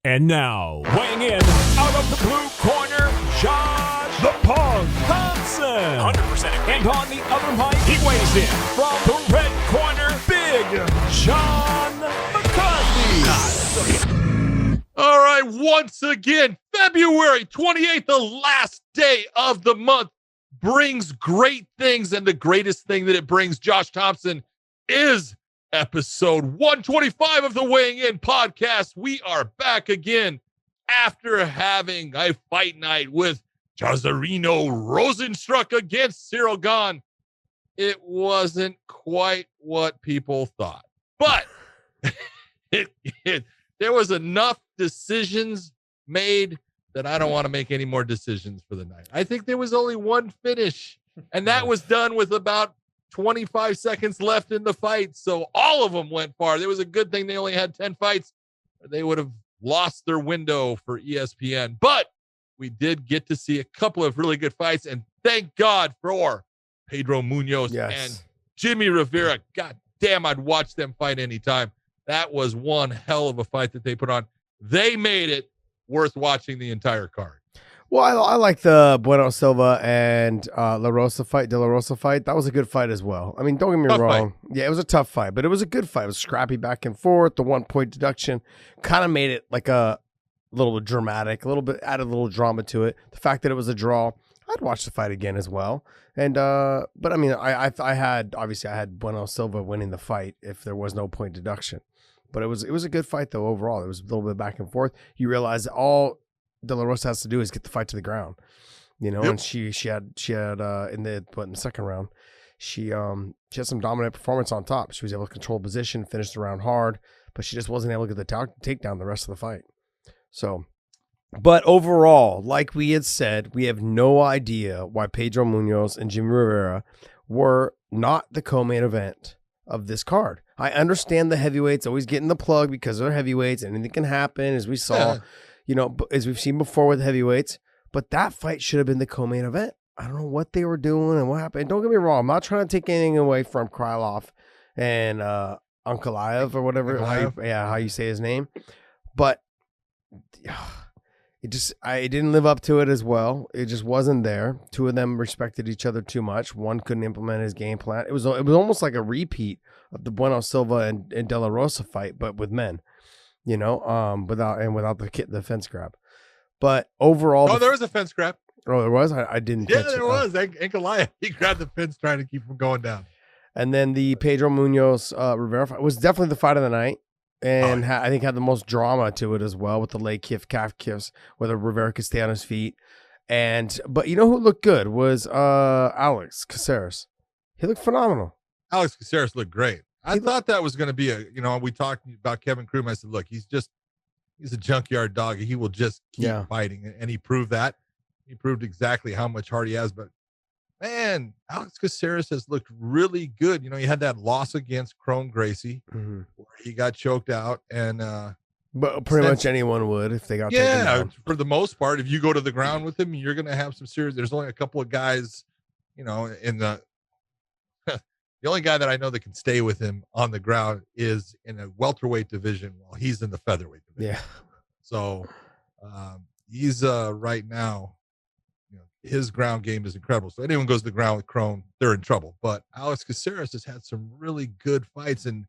And now, weighing in out of the blue corner, Josh the Punk Thompson. 100% agree. And on the other mic, he weighs in from the red corner, Big John McCarthy. All right, once again, February 28th, the last day of the month, brings great things, and the greatest thing that it brings, Josh Thompson, is episode 125 of the Weighing In podcast. We are back again after having a fight night with Jazarino Rozenstruik against Cyril Gane. It wasn't quite what people thought, but there was enough decisions made that I don't want to make any more decisions for the night. I think there was only one finish, and that was done with about 25 seconds left in the fight. So all of them went far. It was a good thing they only had 10 fights. They would have lost their window for ESPN. But we did get to see a couple of really good fights. And thank God for Pedro Munhoz and Jimmy Rivera. God damn, I'd watch them fight anytime. That was one hell of a fight that they put on. They made it worth watching the entire card. Well, I like the Bueno Silva and De La Rosa fight. That was a good fight as well. I mean, don't get me wrong. Fight. Yeah, it was a tough fight, but it was a good fight. It was scrappy back and forth. The 1 point deduction kind of made it like a little dramatic, a little bit, added a little drama to it. The fact that it was a draw, I'd watch the fight again as well. And but I mean, I had Bueno Silva winning the fight if there was no point deduction. But it was a good fight though overall. It was a little bit back and forth. You realize all De La Rosa has to do is get the fight to the ground, you know. Yep. And she had in the second round, she had some dominant performance on top. She was able to control position, finish the round hard, but she just wasn't able to get the takedown the rest of the fight. So, but overall, like we had said, we have no idea why Pedro Munhoz and Jimmy Rivera were not the co-main event of this card. I understand the heavyweights always getting the plug because they're heavyweights and anything can happen, as we saw. Yeah. You know, as we've seen before with heavyweights, but that fight should have been the co-main event. I don't know what they were doing and what happened. Don't get me wrong. I'm not trying to take anything away from Krylov and Ankalaev or whatever, how you say his name. But it didn't live up to it as well. It just wasn't there. Two of them respected each other too much. One couldn't implement his game plan. It was almost like a repeat of the Bueno Silva and De La Rosa fight, but with men. You know, without the fence grab. But overall, there was a fence grab. Oh, there was? I didn't catch it. Yeah, there was. Ankalaev, he grabbed the fence trying to keep him going down. And then the Pedro Munhoz Rivera fight was definitely the fight of the night. And I think had the most drama to it as well, with the leg kick, calf kicks, whether Rivera could stay on his feet. But you know who looked good was Alex Caceres. He looked phenomenal. Alex Caceres looked great. I thought that was going to be we talked about Kevin Krum. I said, look, he's a junkyard dog. He will just keep fighting. And he proved that. He proved exactly how much heart he has. But, man, Alex Caceres has looked really good. You know, he had that loss against Chrome Gracie where he got choked out. And but pretty much anyone would if they got taken down. For the most part, if you go to the ground with him, you're going to have some serious. There's only a couple of guys, in the the only guy that I know that can stay with him on the ground is in a welterweight division while he's in the featherweight division. Yeah. So he's right now, his ground game is incredible. So anyone goes to the ground with Crone, they're in trouble. But Alex Caceres has had some really good fights. And,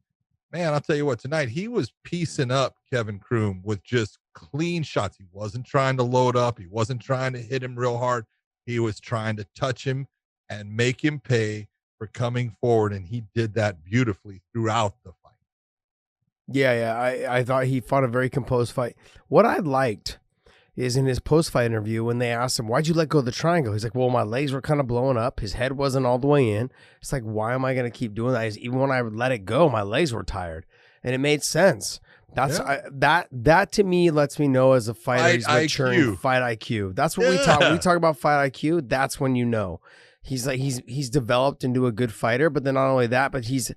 man, I'll tell you what, tonight he was piecing up Kevin Krum with just clean shots. He wasn't trying to load up. He wasn't trying to hit him real hard. He was trying to touch him and make him pay for coming forward, and he did that beautifully throughout the fight. Yeah, I thought he fought a very composed fight. What I liked is in his post-fight interview when they asked him, why'd you let go of the triangle? He's like, well, my legs were kind of blowing up. His head wasn't all the way in. It's like, why am I going to keep doing that? Even when I let it go, my legs were tired. And it made sense. That to me lets me know as a fighter he's maturing fight IQ. That's what we talk. When we talk about fight IQ, that's when you know. He's like he's developed into a good fighter, but then not only that, but he's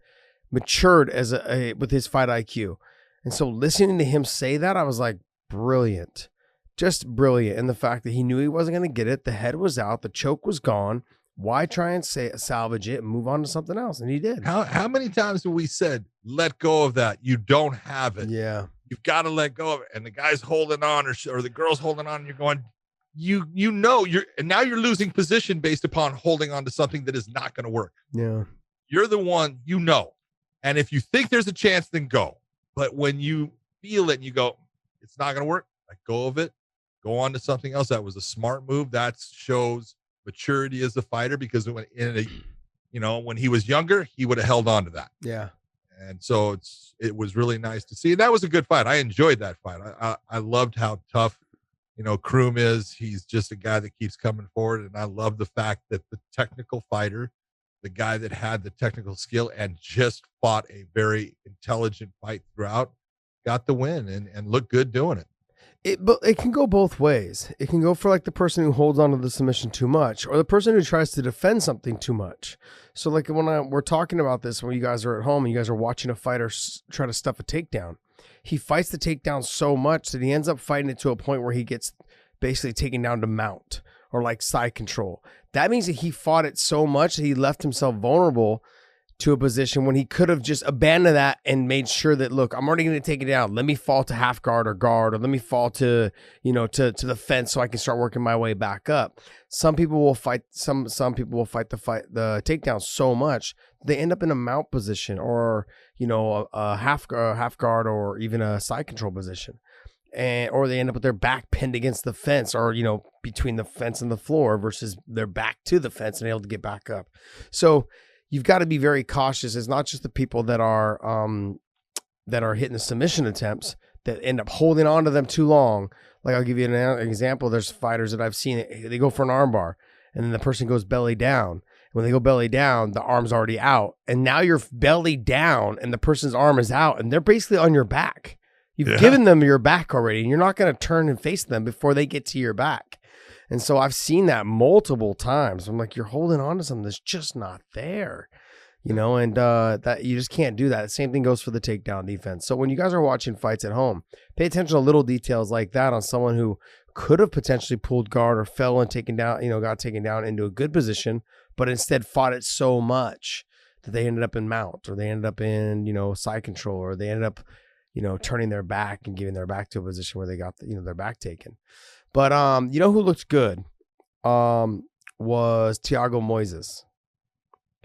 matured as with his fight IQ. And so listening to him say that, I was like, brilliant, just brilliant. And the fact that he knew he wasn't going to get it, the head was out, the choke was gone. Why try and salvage it and move on to something else? And he did. How many times have we said, let go of that? You don't have it. Yeah. you've got to let go of it. And the guy's holding on or the girl's holding on and you're going, and now you're losing position based upon holding on to something that is not going to work. Yeah. You're the one, and if you think there's a chance, then go. But when you feel it and you go, it's not going to work, let go of it, go on to something else. That was a smart move. That shows maturity as a fighter, because when he was younger, he would have held on to that. Yeah. And so it was really nice to see. And that was a good fight. I enjoyed that fight. I loved how tough, Kroom is. He's just a guy that keeps coming forward. And I love the fact that the technical fighter, the guy that had the technical skill and just fought a very intelligent fight throughout, got the win and looked good doing it. But it can go both ways. It can go for like the person who holds on to the submission too much, or the person who tries to defend something too much. So like when we're talking about this, when you guys are at home and you guys are watching a fighter try to stuff a takedown, he fights the takedown so much that he ends up fighting it to a point where he gets basically taken down to mount or like side control. That means that he fought it so much that he left himself vulnerable to a position when he could have just abandoned that and made sure that, look, I'm already going to take it down. Let me fall to half guard, or let me fall to, to the fence so I can start working my way back up. Some people will fight, some people will fight the takedown so much they end up in a mount position, or, a half guard, or even a side control position. Or they end up with their back pinned against the fence, or, between the fence and the floor, versus their back to the fence and able to get back up. So you've got to be very cautious. It's not just the people that are hitting the submission attempts that end up holding on to them too long. Like, I'll give you an example. There's fighters that I've seen, they go for an armbar and then the person goes belly down. When they go belly down, the arm's already out. And now you're belly down and the person's arm is out and they're basically on your back. You've given them your back already, and you're not going to turn and face them before they get to your back. And so I've seen that multiple times. I'm like, you're holding on to something that's just not there, and that you just can't do that. The same thing goes for the takedown defense. So when you guys are watching fights at home, pay attention to little details like that on someone who could have potentially pulled guard or fell and got taken down into a good position, but instead fought it so much that they ended up in mount, or they ended up in, side control, or they ended up, turning their back and giving their back to a position where they got their back taken. But who looked good was Thiago Moises.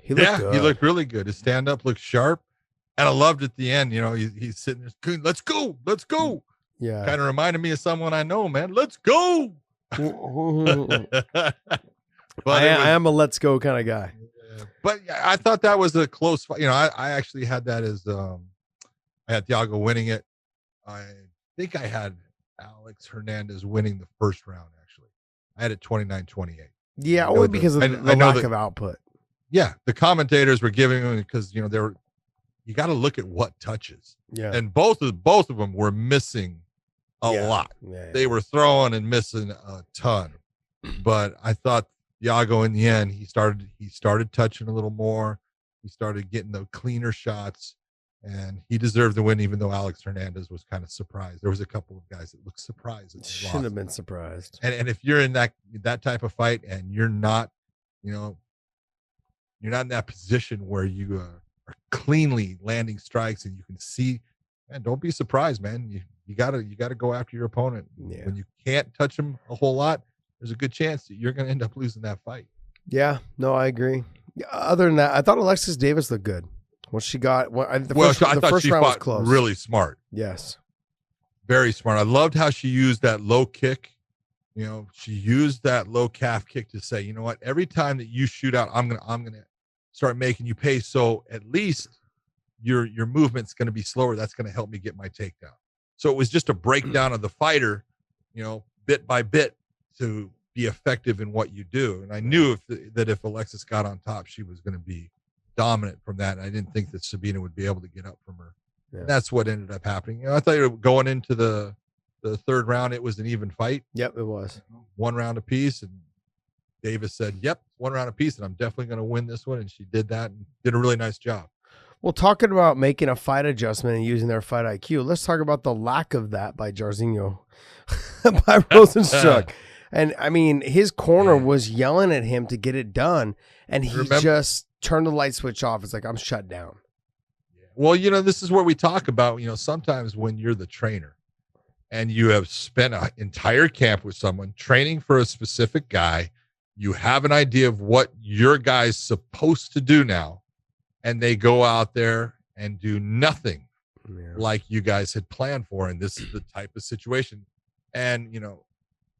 He looked good. He looked really good. His stand-up looked sharp. And I loved at the end, he's sitting there, let's go. Yeah. Kind of reminded me of someone I know, man. Let's go. But I am a let's go kind of guy. But I thought that was a close fight. I actually had that as I had Thiago winning it. I think I had Alex Hernandez winning the first round, actually. I had it 29-28. Yeah, only because of the lack of output. Yeah, the commentators were giving him, because you got to look at what touches. Yeah, and both of them were missing a lot. Yeah. They were throwing and missing a ton. But I thought Thiago, in the end, he started touching a little more. He started getting the cleaner shots, and he deserved the win, even though Alex Hernandez was kind of surprised. There was a couple of guys that looked surprised. Shouldn't have been surprised. And if you're in that type of fight and you're not, you're not in that position where you are cleanly landing strikes and you can see, man, don't be surprised, man. You gotta go after your opponent. Yeah. When you can't touch him a whole lot, there's a good chance that you're going to end up losing that fight. Yeah, no, I agree. Other than that, I thought Alexis Davis looked good. What she got, I thought she fought really smart. Yes, very smart. I loved how she used that low kick. She used that low calf kick to say, you know what? Every time that you shoot out, I'm gonna start making you pay. So at least your movement's gonna be slower. That's gonna help me get my takedown. So it was just a breakdown of the fighter, bit by bit, to be effective in what you do. And I knew that if Alexis got on top, she was going to be dominant from that. And I didn't think that Sabina would be able to get up from her. Yeah. And that's what ended up happening. I thought going into the third round, it was an even fight. Yep, it was. 1 round apiece. And Davis said, yep, 1 round apiece, and I'm definitely going to win this one. And she did that and did a really nice job. Well, talking about making a fight adjustment and using their fight IQ, let's talk about the lack of that by Jairzinho, by Rozenstruik. And I mean, his corner was yelling at him to get it done, and he just turned the light switch off. It's like, I'm shut down. Yeah. Well, this is where we talk about, sometimes when you're the trainer and you have spent an entire camp with someone training for a specific guy, you have an idea of what your guy's supposed to do now, and they go out there and do nothing like you guys had planned for. And this is the type of situation. And,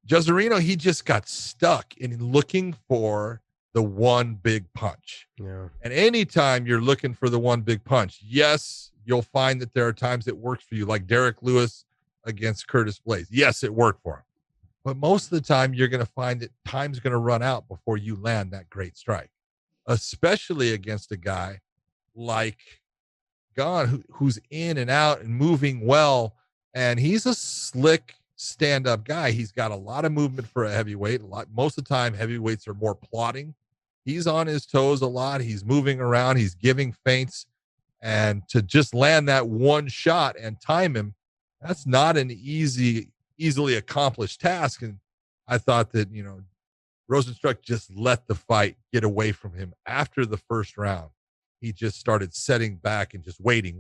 Josarino, he just got stuck in looking for the one big punch. Yeah. And anytime you're looking for the one big punch, yes, you'll find that there are times it works for you, like Derek Lewis against Curtis Blades. Yes, it worked for him. But most of the time, you're going to find that time's going to run out before you land that great strike, especially against a guy like Gane, who's in and out and moving well. And he's a slick stand-up guy. He's got a lot of movement for a heavyweight. Most of the time, heavyweights are more plodding. He's on his toes a lot. He's moving around. He's giving feints. And to just land that one shot and time him, that's not an easily accomplished task. And I thought that, Rozenstruik just let the fight get away from him after the first round. He just started setting back and just waiting.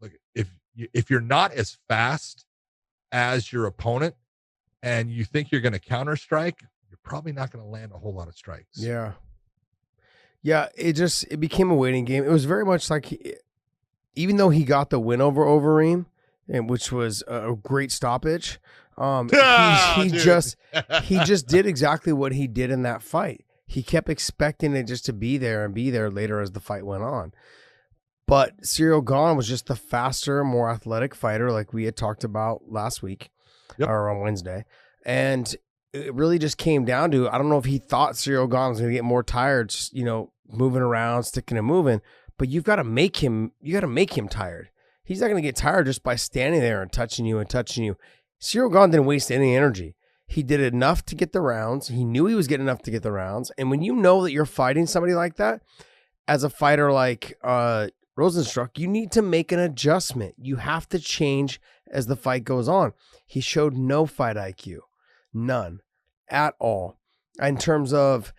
Look, if you're not as fast as your opponent and you think you're going to counter strike, you're probably not going to land a whole lot of strikes. Yeah. It became a waiting game. It was very much like, even though he got the win over Overeem, and which was a great stoppage, he just did exactly what he did in that fight. He kept expecting it just to be there later as the fight went on. But Ciryl Gane was just the faster, more athletic fighter, like we had talked about last week or on Wednesday. And it really just came down to, I don't know if he thought Ciryl Gane was going to get more tired, moving around, sticking and moving, but you got to make him tired. He's not going to get tired just by standing there and touching you. Ciryl Gane didn't waste any energy. He did enough to get the rounds. He knew he was getting enough to get the rounds. And when you know that you're fighting somebody like that, as a fighter like Rozenstruik, you need to make an adjustment. You have to change as the fight goes on. He showed no fight IQ. None at all. In terms of,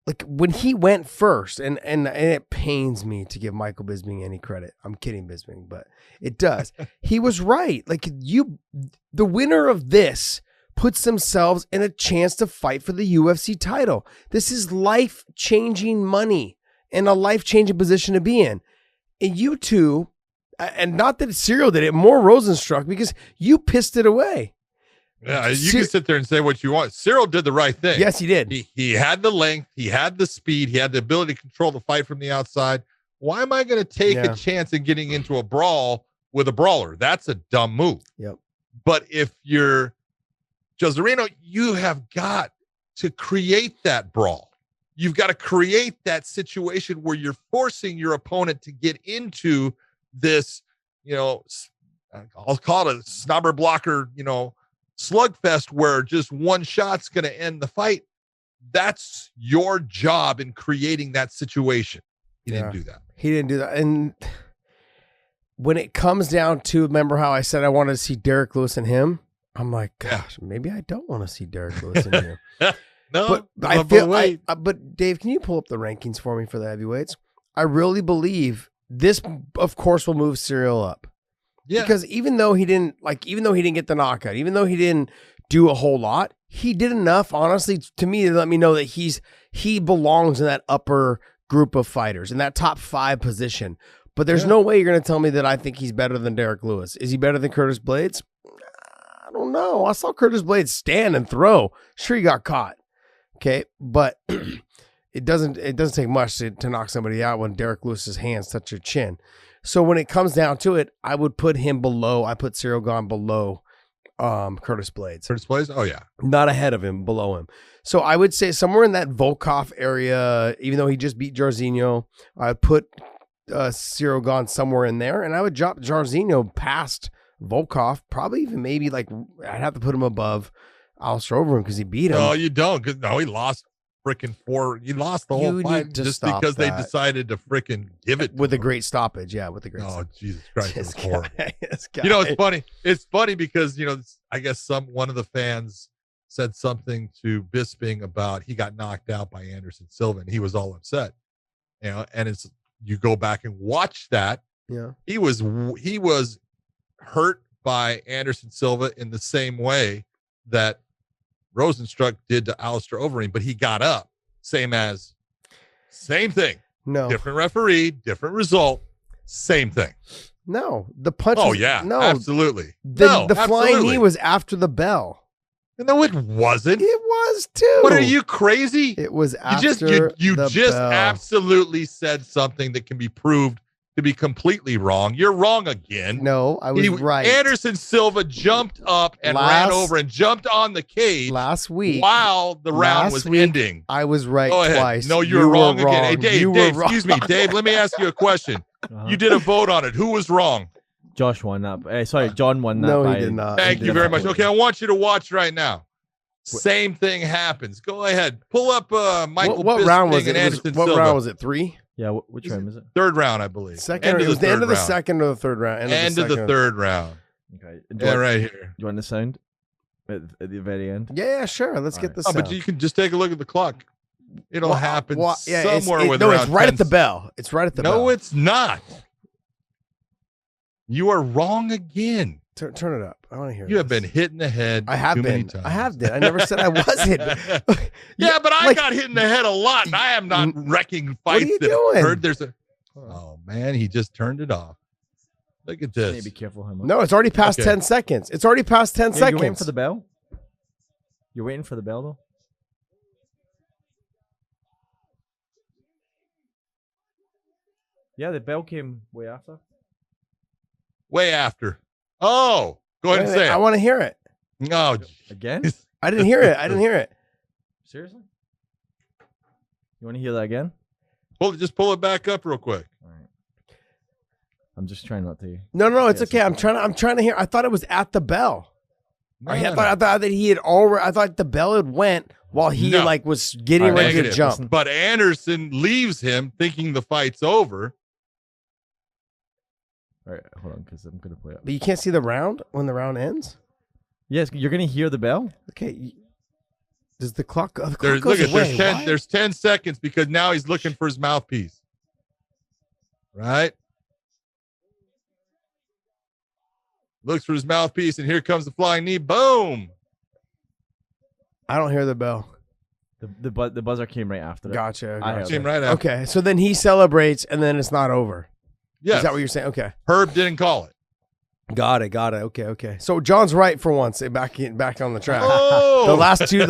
like, when he went first, and it pains me to give Michael Bisping any credit. I'm kidding, Bisping, but it does. He was right. Like, the winner of this puts themselves in a chance to fight for the UFC title. This is life-changing money and a life-changing position to be in. And you two, and not that Ciryl did it, more Rozenstruik, because you pissed it away. Yeah, you can sit there and say what you want. Ciryl did the right thing. Yes, he did. He had the length, he had the speed, he had the ability to control the fight from the outside. Why am I going to take a chance in getting into a brawl with a brawler? That's a dumb move. Yep. But if you're Josarino, you have got to create that brawl. You've got to create that situation where you're forcing your opponent to get into this, I'll call it a snobber blocker, slugfest where just one shot's going to end the fight. That's your job in creating that situation. He didn't do that. He didn't do that. And when it comes down to, remember how I said I wanted to see Derek Lewis and him? I'm like, gosh, maybe I don't want to see Derek Lewis and him. No, but I feel. But Dave, can you pull up the rankings for me for the heavyweights? I really believe this, of course, will move Ciryl up. Yeah. Because even though he didn't get the knockout, even though he didn't do a whole lot, he did enough, honestly, to me, to let me know that he belongs in that upper group of fighters, in that top 5 position. But there's no way you're going to tell me that I think he's better than Derek Lewis. Is he better than Curtis Blades? I don't know. I saw Curtis Blades stand and throw. Sure, he got caught. Okay, but it doesn't take much to knock somebody out when Derek Lewis's hands touch your chin. So when it comes down to it, I would put him below. I put Ciryl Gane below Curtis Blades. Curtis Blades? Oh, yeah. Not ahead of him, below him. So I would say somewhere in that Volkov area, even though he just beat Jairzinho, I'd put Ciryl Gane somewhere in there, and I would drop Jairzinho past Volkov, probably even maybe like I'd have to put him above Alistair Overeem because he beat him. No, you don't. Because he lost freaking 4. He lost the whole fight just because they decided to freaking give it with a great stoppage. Yeah, with a great. Oh, Jesus Christ! This guy. It's funny. It's funny because I guess one of the fans said something to Bisping about he got knocked out by Anderson Silva and he was all upset. And it's you go back and watch that. Yeah. He was hurt by Anderson Silva in the same way that Rozenstruik did to Alistair Overeem, but he got up. Same thing. No. Different referee, different result, same thing. No. The punch. Oh, yeah. No. Absolutely. The flying knee was after the bell. No, it wasn't. It was too. What, are you crazy? It was after you the just bell. absolutely said something that can be proved to be completely wrong. You're wrong again. No, I was right. Anderson Silva jumped up and ran over and jumped on the cage last week while the round was ending. I was right Go ahead. twice. No, you're wrong again. Hey, Dave, excuse me. wrong. Dave, let me ask you a question. You did a vote on it. Who was wrong? Josh won that. Sorry, John won that. No, he did not. Thank you very much. Okay, I want you to watch right now. Same thing happens. Go ahead. Pull up Michael What round was and it? Anderson What Silva. round was it? 3? Yeah, which round is it? Third round, I believe. Second. It was the end of the second or the third round. End of the third round. Okay. Right here. Do you want the sound at the very end? Yeah, sure. Let's get the sound. But you can just take a look at the clock. It'll happen somewhere with it's right at the bell. It's right at the bell. No, it's not. You are wrong again. Turn it up. I want to hear. You have been hit in the head. I have many been. times. I have been. I never said I was hit. Yeah, but I got hit in the head a lot, and I am not wrecking fights. What are you doing? Heard there's a. Oh man, he just turned it off. Look at this. Be careful how much. No, it's already past 10 seconds. It's already past 10 seconds. You're waiting for the bell. You're waiting for the bell though. Yeah, the bell came way after. Way after. Oh, go ahead and say it. I want to hear it. No. Again? I didn't hear it. I didn't hear it. Seriously? You want to hear that again? Just pull it back up real quick. All right. I'm just trying not to. No, it's okay. I'm trying to hear. I thought it was at the bell. I thought that he had already. I thought the bell had went while he was getting ready to jump. But Anderson leaves him thinking the fight's over. All right, hold on, because I'm gonna play it. But you can't see the round when the round ends. Yes, you're gonna hear the bell. Okay. Does the clock? The clock Look goes at away. there's 10 seconds because now he's looking for his mouthpiece. Right? Looks for his mouthpiece, and here comes the flying knee. Boom! I don't hear the bell. The buzzer came right after that. Gotcha. Came right after. Okay, so then he celebrates, and then it's not over. Yes. Is that what you're saying? Okay. Herb didn't call it. Got it. Okay. So John's right for once. Back on the track. Oh! The last two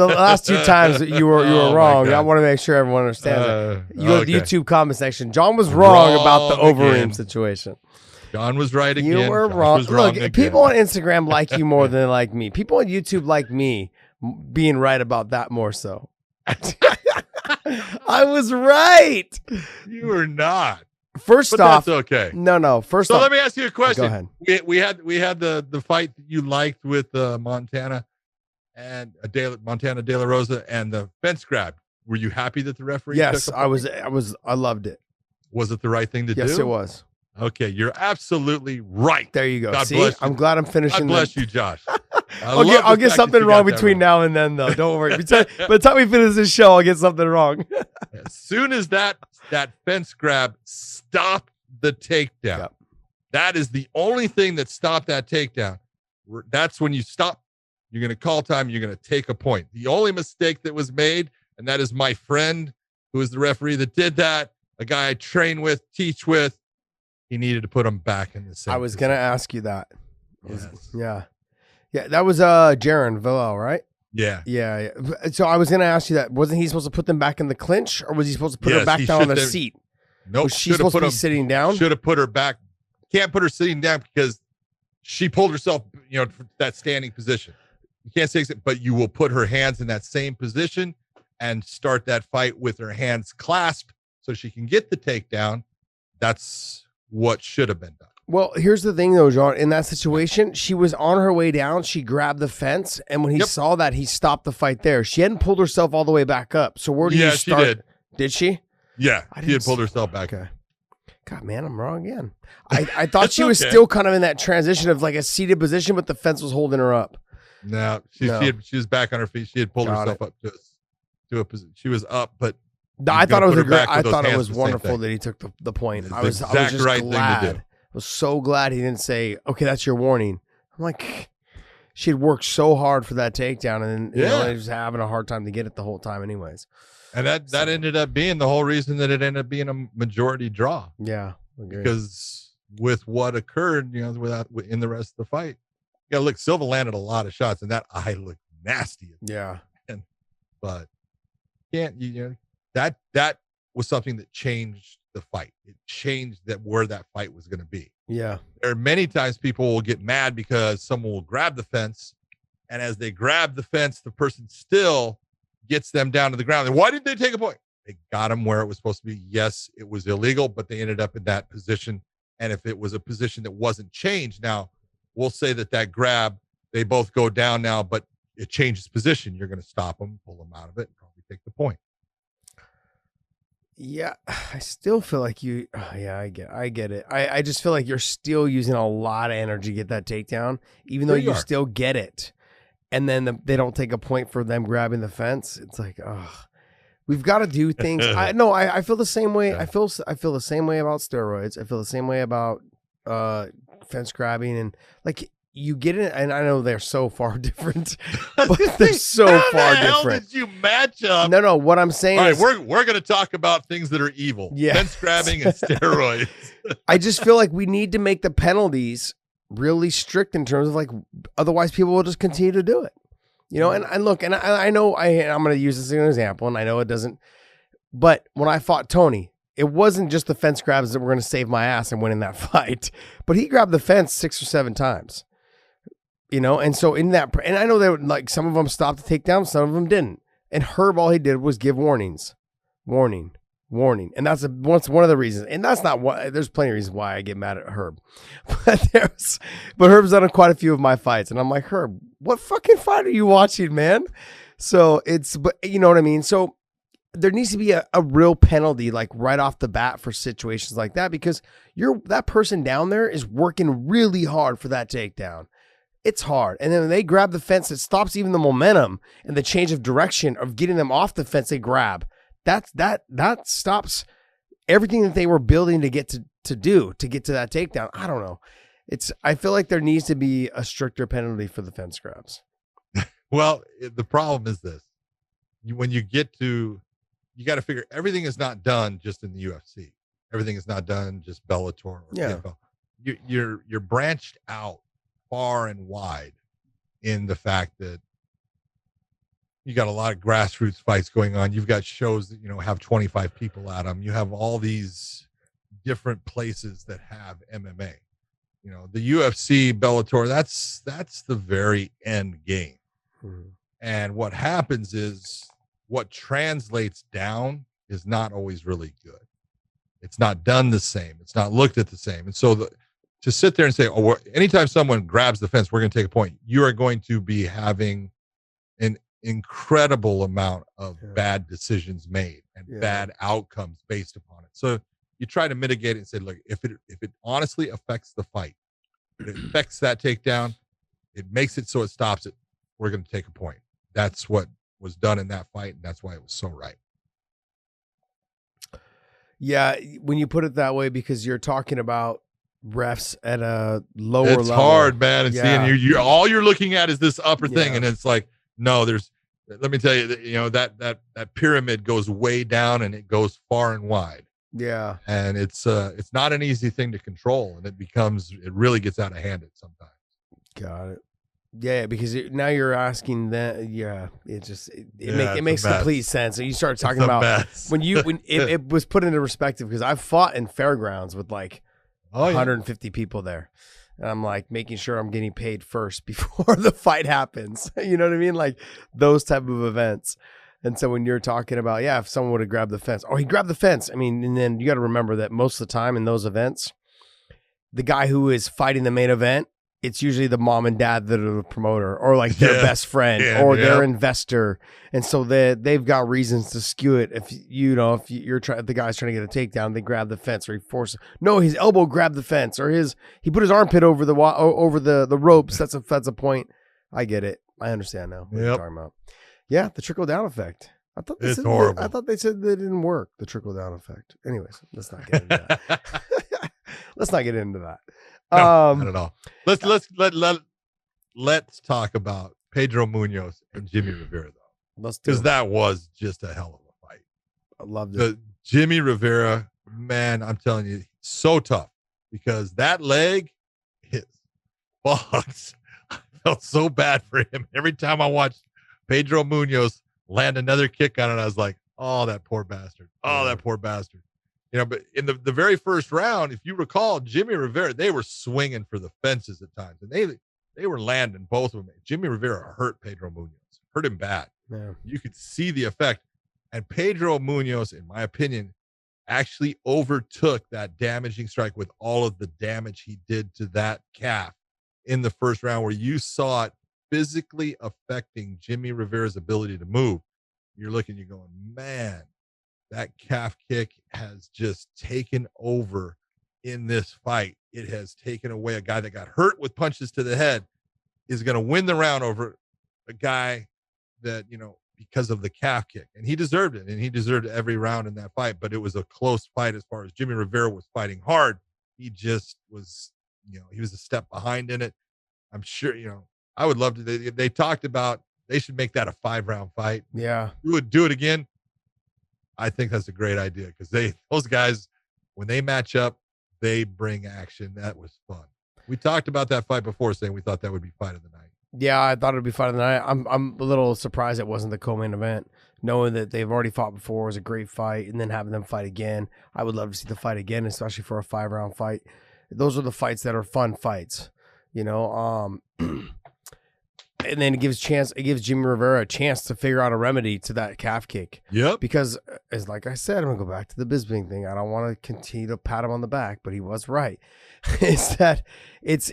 times that you were wrong. I want to make sure everyone understands it. You go to the YouTube comment section. John was wrong about the Overeem situation. John was right again. You were wrong. Look, people on Instagram like you more than they like me. People on YouTube like me being right about that more so. I was right. You were not. First but off, that's okay. No. First off, let me ask you a question. Go ahead. We had the fight that you liked with Montana and Montana De La Rosa and the fence grab. Were you happy that the referee? Yes, I was. I loved it. Was it the right thing to do? Yes, it was. Okay, you're absolutely right. There you go. God See, bless you. I'm glad I'm finishing. God bless you, Josh. I'll get something wrong between now and then, though. Don't worry. By the time we finish this show, I'll get something wrong. As soon as that fence grab stopped the takedown, yep. That is the only thing that stopped that takedown. That's when you stop. You're going to call time. You're going to take a point. The only mistake that was made, and that is my friend, who is the referee that did that, a guy I train with, teach with, he needed to put him back in the same. I was going to ask you that. Yes. Yeah. That was Jaron Villel, right? Yeah. So I was going to ask you that. Wasn't he supposed to put them back in the clinch, or was he supposed to put her back down on the seat? Nope. Was she supposed to be sitting down? Should have put her back. Can't put her sitting down because she pulled herself, for that standing position. You can't say it, but you will put her hands in that same position and start that fight with her hands clasped so she can get the takedown. That's what should have been done. Well, here's the thing, though, John. In that situation, she was on her way down. She grabbed the fence, and when he saw that, he stopped the fight there. She hadn't pulled herself all the way back up. So where do you start? She did. Did she? Yeah, she had pulled herself back. Okay. God, man, I'm wrong again. I thought she was still kind of in that transition of like a seated position, but the fence was holding her up. No, she was back on her feet. She had pulled herself up to a position. She was up, but I thought it was I thought thought it was wonderful that he took the point. I was just right glad. thing to do. I was so glad he didn't say, "Okay, that's your warning." I'm like, she had worked so hard for that takedown, and you know, he was having a hard time to get it the whole time, anyways. And that ended up being the whole reason that it ended up being a majority draw. Yeah, agreed. Because with what occurred, you know, in the rest of the fight, you got to look. Silva landed a lot of shots, and that eye looked nasty. Yeah, but that was something that changed the fight. It changed where that fight was going to be. Yeah, there are many times people will get mad because someone will grab the fence, and as they grab the fence, the person still gets them down to the ground. And why did they take a point? They got them where it was supposed to be. Yes, it was illegal, but they ended up in that position. And if it was a position that wasn't changed, now we'll say that grab, they both go down now, but it changes position. You're going to stop them, pull them out of it, and probably take the point. Yeah, I still feel like I get it. I just feel like you're still using a lot of energy to get that takedown, even though you still get it. And then they don't take a point for them grabbing the fence. It's like, we've got to do things. I feel the same way. Yeah. I feel the same way about steroids. I feel the same way about fence grabbing, and like you get it. And I know they're so far different, but they're so far different. How did you match up? No. What I'm saying is, we're going to talk about things that are evil. Yeah, fence grabbing and steroids. I just feel like we need to make the penalties really strict in terms of like, otherwise people will just continue to do it, you know. And look, and I know I'm going to use this as an example, and I know it doesn't, but when I fought Tony, it wasn't just the fence grabs that were going to save my ass and win in that fight, but he grabbed the fence 6 or 7 times, you know. And so in that, and I know that like some of them stopped the takedown, some of them didn't. And Herb, all he did was give warnings, warning. And that's one of the reasons. And that's not what, there's plenty of reasons why I get mad at Herb. But Herb's done quite a few of my fights. And I'm like, Herb, what fucking fight are you watching, man? So but you know what I mean? So there needs to be a real penalty, like right off the bat for situations like that, because that person down there is working really hard for that takedown. It's hard. And then when they grab the fence, it stops even the momentum and the change of direction of getting them off the fence they grab. That stops everything that they were building to get to get to that takedown. I don't know. I feel like there needs to be a stricter penalty for the fence grabs. Well, the problem is this: when you got to figure everything is not done just in the UFC. Everything is not done just Bellator or PFL. You're branched out far and wide in the fact that you got a lot of grassroots fights going on. You've got shows that, you know, have 25 people at them. You have all these different places that have MMA. You know, the UFC, Bellator, that's the very end game. Mm-hmm. And what happens is what translates down is not always really good. It's not done the same. It's not looked at the same. And so to sit there and say, anytime someone grabs the fence, we're going to take a point. You are going to be having an incredible amount of bad decisions made and bad outcomes based upon it. So you try to mitigate it and say, look, if it honestly affects the fight, it affects that takedown, it makes it so it stops it, we're going to take a point. That's what was done in that fight, and that's why it was so right. Yeah, when you put it that way, because you're talking about refs at a lower level. It's hard, man. And seeing you all you're looking at is this upper thing, and it's like, no, let me tell you that, you know, that pyramid goes way down and it goes far and wide. Yeah. And it's not an easy thing to control, and it really gets out of hand at sometimes. Got it. Yeah, because now you're asking that. Yeah, it makes complete sense. And you start talking about when it was put into perspective, because I've fought in fairgrounds with like 150 people there. And I'm like making sure I'm getting paid first before the fight happens. You know what I mean? Like those type of events. And so when you're talking about, if someone would have grabbed the fence, he grabbed the fence. I mean, and then you got to remember that most of the time in those events, the guy who is fighting the main event, it's usually the mom and dad that are the promoter, or like their best friend, or their investor. And so they've got reasons to skew it. If the guy's trying to get a takedown, they grab the fence, or he forces. No, his elbow grabbed the fence, or he put his armpit over the ropes. That's a point. I get it. I understand now what you're talking about. Yeah, the trickle down effect. I thought they It's said horrible. I thought they said they didn't work, the trickle down effect. Anyways, let's not get into that. Let's not get into that. No, not at all. Let's talk about Pedro Munhoz and Jimmy Rivera though, Let's do because it. that was just a hell of a fight. I loved it. The Jimmy Rivera, man, I'm telling you, so tough because that leg is fucked. I felt so bad for him every time I watched Pedro Munhoz land another kick on it. I was like, oh, that poor bastard. Oh, that poor bastard. You know, but in the very first round, if you recall, Jimmy Rivera, they were swinging for the fences at times, and they were landing both of them. Jimmy Rivera hurt Pedro Munhoz, hurt him bad. Yeah. You could see the effect. And Pedro Munhoz, in my opinion, actually overtook that damaging strike with all of the damage he did to that calf in the first round, where you saw it physically affecting Jimmy Rivera's ability to move. You're looking, you're going, man, that calf kick has just taken over in this fight. It has taken away a guy that got hurt with punches to the head is going to win the round over a guy that, you know, because of the calf kick. And he deserved it. And he deserved every round in that fight. But it was a close fight as far as Jimmy Rivera was fighting hard. He just was, you know, he was a step behind in it. I'm sure, you know, I would love to. They talked about they should make that a 5-round fight. Yeah. Do it again. I think that's a great idea because those guys, when they match up, they bring action. That was fun. We talked about that fight before, saying we thought that would be fight of the night. Yeah, I thought it'd be fight of the night. I'm a little surprised it wasn't the co-main event, knowing that they've already fought before. It was a great fight, and then having them fight again. I would love to see the fight again, especially for a 5-round fight. Those are the fights that are fun fights, you know. And then it gives Jimmy Rivera a chance to figure out a remedy to that calf kick. Yep. Because, as like I said, I'm gonna go back to the Bisping thing. I don't want to continue to pat him on the back, but he was right. It's that it's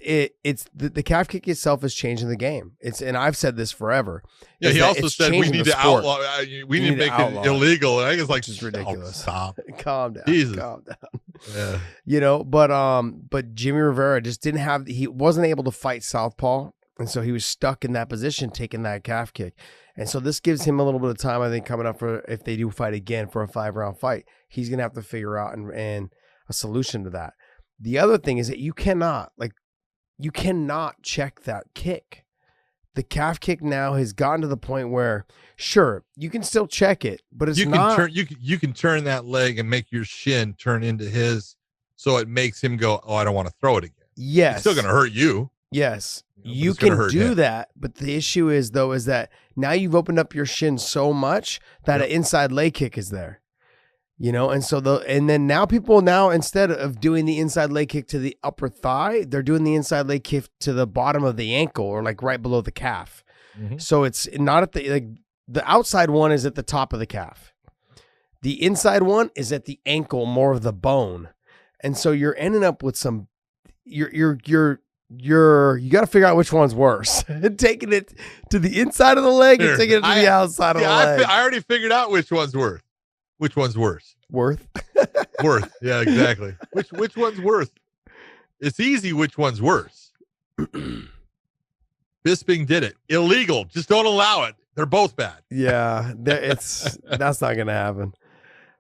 the calf kick itself is changing the game. And I've said this forever. Yeah, he also said we need to outlaw. We need to make it illegal. And I think it's like just ridiculous. Oh, stop. Calm down. Jesus. Calm down. Yeah. You know, but Jimmy Rivera just he wasn't able to fight southpaw. And so he was stuck in that position, taking that calf kick. And so this gives him a little bit of time, I think, coming up for if they do fight again for a 5-round fight. He's going to have to figure out and a solution to that. The other thing is that you cannot check that kick. The calf kick now has gotten to the point where, sure, you can still check it, but it's not. You can turn that leg and make your shin turn into his, so it makes him go, oh, I don't want to throw it again. Yes. It's still going to hurt you. Yes, you can do that, but the issue is that now you've opened up your shin so much that an inside leg kick is there, you know, and so then now people instead of doing the inside leg kick to the upper thigh, they're doing the inside leg kick to the bottom of the ankle or like right below the calf. Mm-hmm. So it's not at the outside one is at the top of the calf, the inside one is at the ankle, more of the bone, and so you're ending up with some you got to figure out which one's worse. Taking it to the inside of the leg and taking it to the outside of the leg. I already figured out which one's worse. Which one's worse? Worth. Yeah, exactly. Which one's worse? It's easy. Which one's worse? Bisping did it. Illegal. Just don't allow it. They're both bad. Yeah, that's not gonna happen.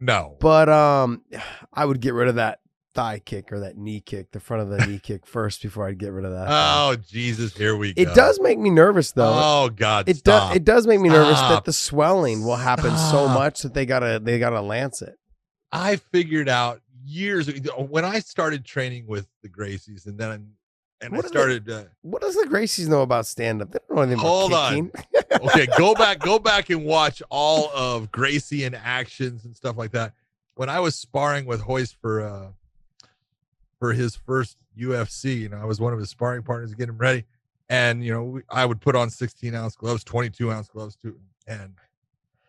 No. But I would get rid of that thigh kick or that knee kick, the front of the knee kick first before I'd get rid of that. Oh, Jesus, here we go. It does make me nervous though. Oh God, it does make me nervous that the swelling will happen so much that they gotta lance it. I figured out years ago when I started training with the Gracies, and what does the Gracies know about stand-up? They don't know anything about kicking. Okay, go back and watch all of Gracie in actions and stuff like that. When I was sparring with Hoist for his first UFC, you know, I was one of his sparring partners to get him ready. And, you know, I would put on 16-ounce gloves, 22-ounce gloves too. And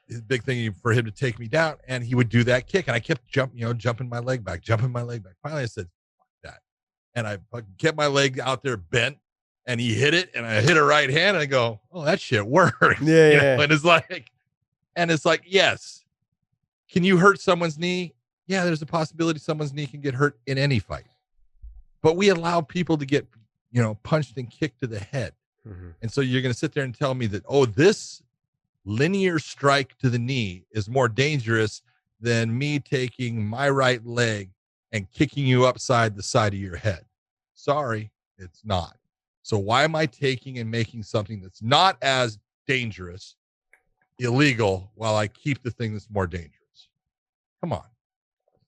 his big thing for him to take me down, and he would do that kick. And I kept jumping my leg back. Finally, I said, fuck that. And I kept my leg out there bent, and he hit it, and I hit a right hand, and I go, oh, that shit worked. Yeah, you know? And it's like, yes. Can you hurt someone's knee? Yeah, there's a possibility someone's knee can get hurt in any fight. But we allow people to get, you know, punched and kicked to the head. Mm-hmm. And so you're going to sit there and tell me that, oh, this linear strike to the knee is more dangerous than me taking my right leg and kicking you upside the side of your head. Sorry, it's not. So why am I taking and making something that's not as dangerous illegal while I keep the thing that's more dangerous? Come on.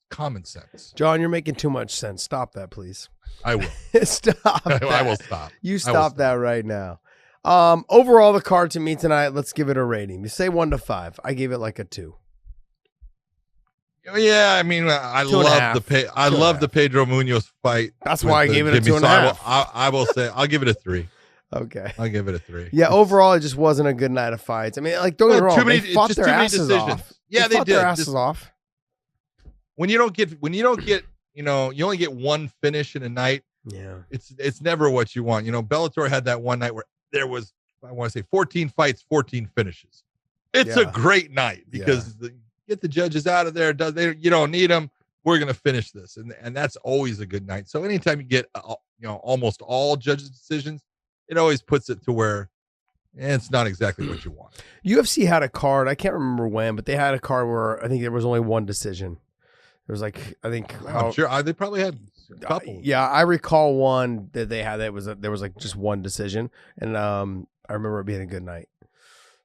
Common sense. John, you're making too much sense. Stop that, please. I will. Stop. I will stop. You stop that right now. Overall, the card to me tonight, let's give it a rating. You say 1 to 5. I gave it like a 2. Yeah, I mean, I love the Pedro Munhoz fight. That's why I gave it a Jimmy, 2.5. I will say I'll give it a 3. Okay. I'll give it a 3. Yeah, overall, it just wasn't a good night of fights. I mean, like, don't get me wrong, they fought their asses off. Yeah, they fought did. their asses off. When you don't get, you only get one finish in a night. Yeah, it's never what you want. Bellator had that one night where there was, I want to say 14 fights, 14 finishes. It's a great night because get the judges out of there. You don't need them. We're going to finish this. And that's always a good night. So anytime you get, almost all judges' decisions, it always puts it to where it's not exactly what you want. UFC had a card. I can't remember when, but they had a card where I think there was only one decision. There was I'm sure they probably had a couple. Yeah, I recall one that they had. There was like just one decision. And I remember it being a good night.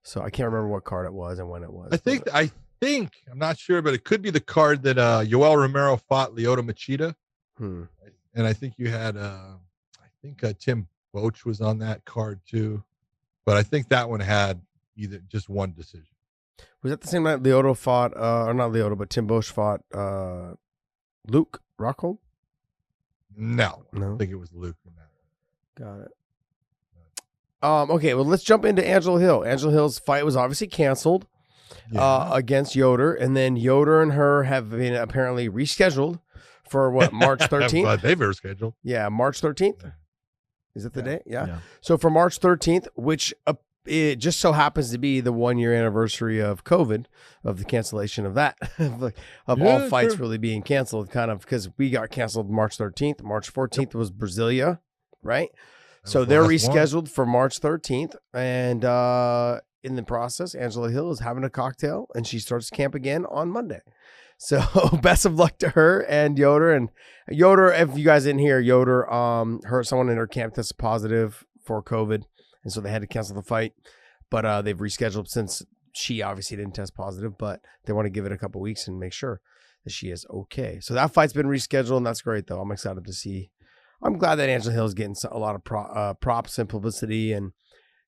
So I can't remember what card it was and when it was. I think I'm not sure, but it could be the card that Yoel Romero fought Lyoto Machida. And I think you had Tim Boach was on that card too, but I think that one had either just one decision. Was that the same night Lyoto fought, or not Lyoto, but Tim Boach fought Luke Rockhold? No, I don't think it was Luke in that one. Got it. Okay, well, let's jump into Angela Hill. Angela Hill's fight was obviously canceled against Yoder, and then Yoder and her have been apparently rescheduled for what, March 13th? They've rescheduled. Yeah, March 13th. Is that the day? Yeah. So for March 13th, which it just so happens to be the 1-year anniversary of COVID, of the cancellation of that, of all fights really being canceled, kind of, because we got canceled March 13th. March 14th was Brasilia, right? So they're rescheduled for March 13th. And in the process, Angela Hill is having a cocktail, and she starts camp again on Monday. So best of luck to her and Yoder. And Yoder, if you guys didn't hear, Yoder, someone in her camp tested positive for COVID, and so they had to cancel the fight. But they've rescheduled since she obviously didn't test positive, but they want to give it a couple weeks and make sure that she is okay. So that fight's been rescheduled, and that's great, though. I'm excited to see. I'm glad that Angela Hill is getting a lot of props and publicity, and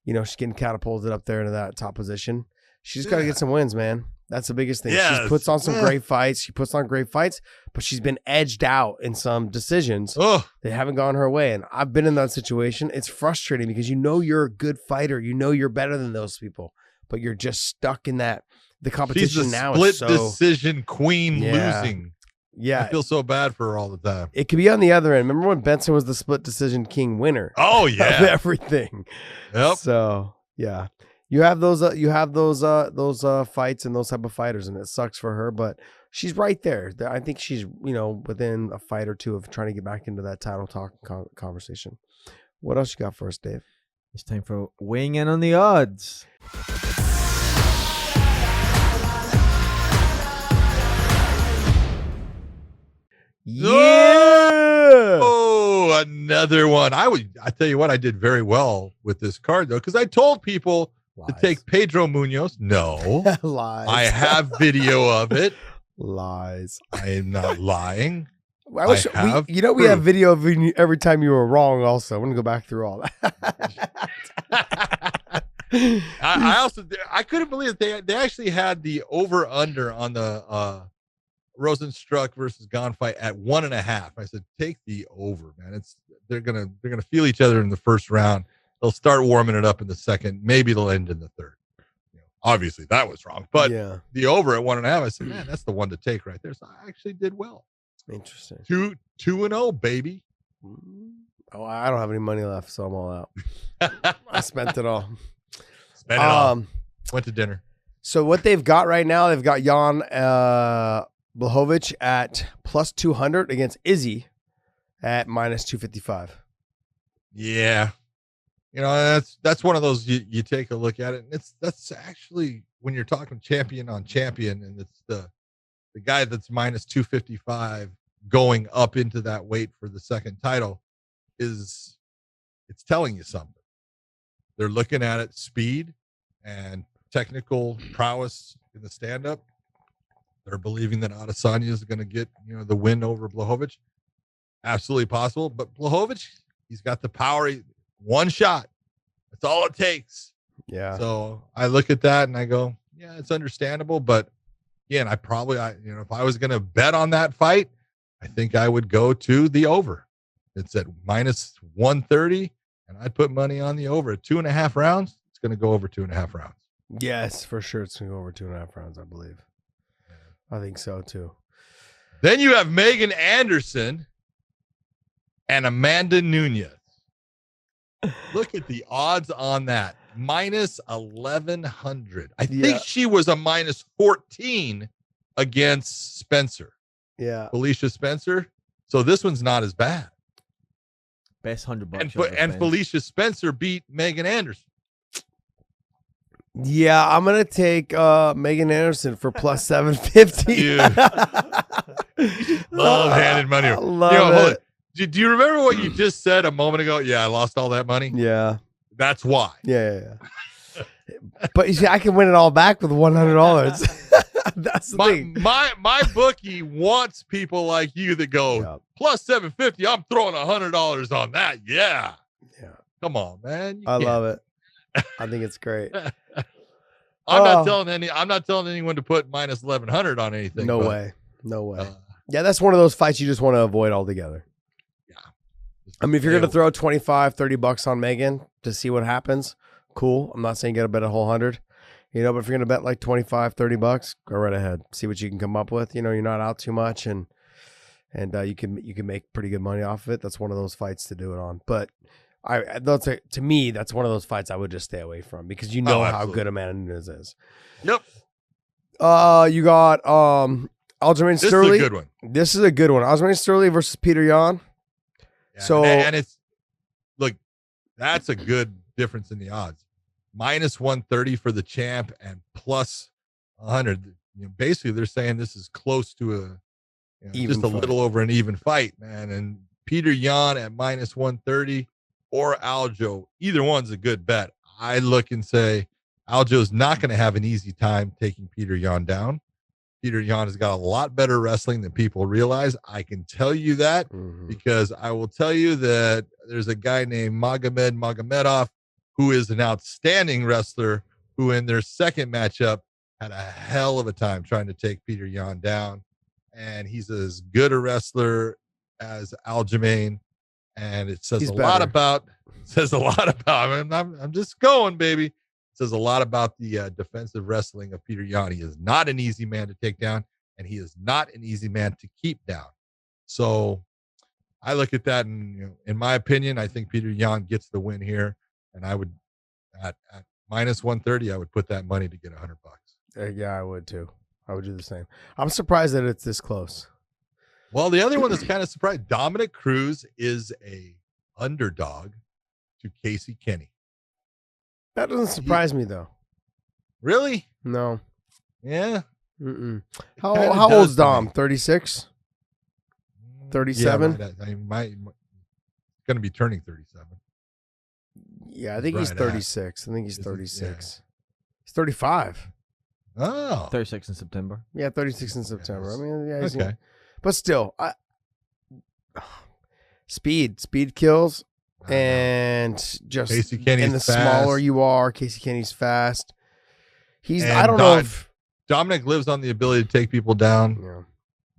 she's getting catapulted up there into that top position. She's got to get some wins, man. That's the biggest thing. Yes. She puts on some great fights. She puts on great fights, but she's been edged out in some decisions that haven't gone her way. And I've been in that situation. It's frustrating because you're a good fighter. You're better than those people, but you're just stuck in that. The competition She's now split is so decision queen losing. Yeah. I feel so bad for her all the time. It could be on the other end. Remember when Benson was the split decision king winner? Oh, yeah. Of everything. Yep. So, yeah. You have those fights and those type of fighters, and it sucks for her, but she's right there. I think she's, within a fight or two of trying to get back into that title talk conversation. What else you got for us, Dave? It's time for weighing in on the odds. Yeah. Oh, another one. I tell you what, I did very well with this card though, because I told people to take Pedro Munhoz. No. Lies. I have video of it. Lies. I am not lying. I wish we have video of you every time you were wrong also. I'm going to go back through all that. I couldn't believe it. They actually had the over under on the Rozenstruik versus Gane fight at 1.5. I said, take the over, man. They're gonna feel each other in the first round. They'll start warming it up in the second. Maybe they'll end in the third. Obviously that was wrong, but the over at 1.5. I said, man, that's the one to take right there. So I actually did well. Interesting. 2-0, baby. Oh, I don't have any money left, so I'm all out. I spent it all. Spent it all. Went to dinner. So what they've got right now, they've got Jan Blachowicz at plus 200 against Izzy at minus 255. Yeah. You know, that's one of those you take a look at it, and that's actually when you're talking champion on champion, and it's the guy that's minus 255 going up into that weight for the second title it's telling you something. They're looking at it, speed and technical prowess in the stand-up. They're believing that Adesanya is going to get, the win over Blachowicz. Absolutely possible, but Blachowicz, he's got the power. One shot. That's all it takes. Yeah. So I look at that and I go, yeah, it's understandable. But again, if I was going to bet on that fight, I think I would go to the over. It's at minus 130, and I'd put money on the over at 2.5 rounds. It's going to go over 2.5 rounds. Yes, for sure. It's going to go over 2.5 rounds, I believe. I think so too. Then you have Megan Anderson and Amanda Nunes. Look at the odds on that. Minus 1,100. I think she was a minus 14 against Spencer. Yeah. Felicia Spencer. So this one's not as bad. Best $100. And Felicia Spencer beat Megan Anderson. Yeah, I'm going to take Megan Anderson for plus 750. Dude. Love handed money. I love it. Do you remember what you just said a moment ago? Yeah, I lost all that money. Yeah. That's why. Yeah. But you see, I can win it all back with $100. That's the thing. My bookie wants people like you that go plus 750. I'm throwing $100 on that. Yeah. Come on, man. I love it. I think it's great. I'm not telling anyone to put minus 1,100 on anything. No way. Yeah, that's one of those fights you just want to avoid altogether. Yeah. I mean, if you're going to throw $25-$30 on Megan to see what happens, cool. I'm not saying you got to bet a whole 100, but if you're going to bet like $25-$30, go right ahead. See what you can come up with. You're not out too much, and you can make pretty good money off of it. That's one of those fights to do it on. But to me, that's one of those fights I would just stay away from because how good Amanda Nunes is. Yep. You got Aljamain Sterling. This is a good one. This is a good one. Aljamain Sterling versus Peter Yan. Yeah, so and it's that's a good difference in the odds. Minus 130 for the champ and plus 100. Basically, they're saying this is close to just a little over an even fight, man. And Peter Yan at minus 130 or Aljo, either one's a good bet. I look and say Aljo's not going to have an easy time taking Peter Yan down. Peter Yan has got a lot better wrestling than people realize. I can tell you that because I will tell you that there's a guy named Magomed Magomedov who is an outstanding wrestler who in their second matchup had a hell of a time trying to take Peter Yan down. And he's as good a wrestler as Aljamain. And it says a lot about, I'm just going, baby. It says a lot about the defensive wrestling of Peter Yan. He is not an easy man to take down, and he is not an easy man to keep down. So I look at that, and in my opinion, I think Peter Yan gets the win here. And I would, at minus 130, I would put that money to get $100. Yeah, I would too. I would do the same. I'm surprised that it's this close. Well, the other one that's kind of surprised, Dominic Cruz is a underdog to Casey Kenny. That doesn't surprise me though. Really? No. Yeah. How old's Dom? 36? 37? Yeah, going to be turning 37. Yeah, I think he's 36. I think he's 36. He's 35. Oh. 36 in September. Yeah, 36 in September. Yes. I mean, yeah, he's okay. But still, speed kills, and just Casey Kenny's and the fast. smaller you are, Casey Kenny's fast. And I don't know if Dominic lives on the ability to take people down. Yeah.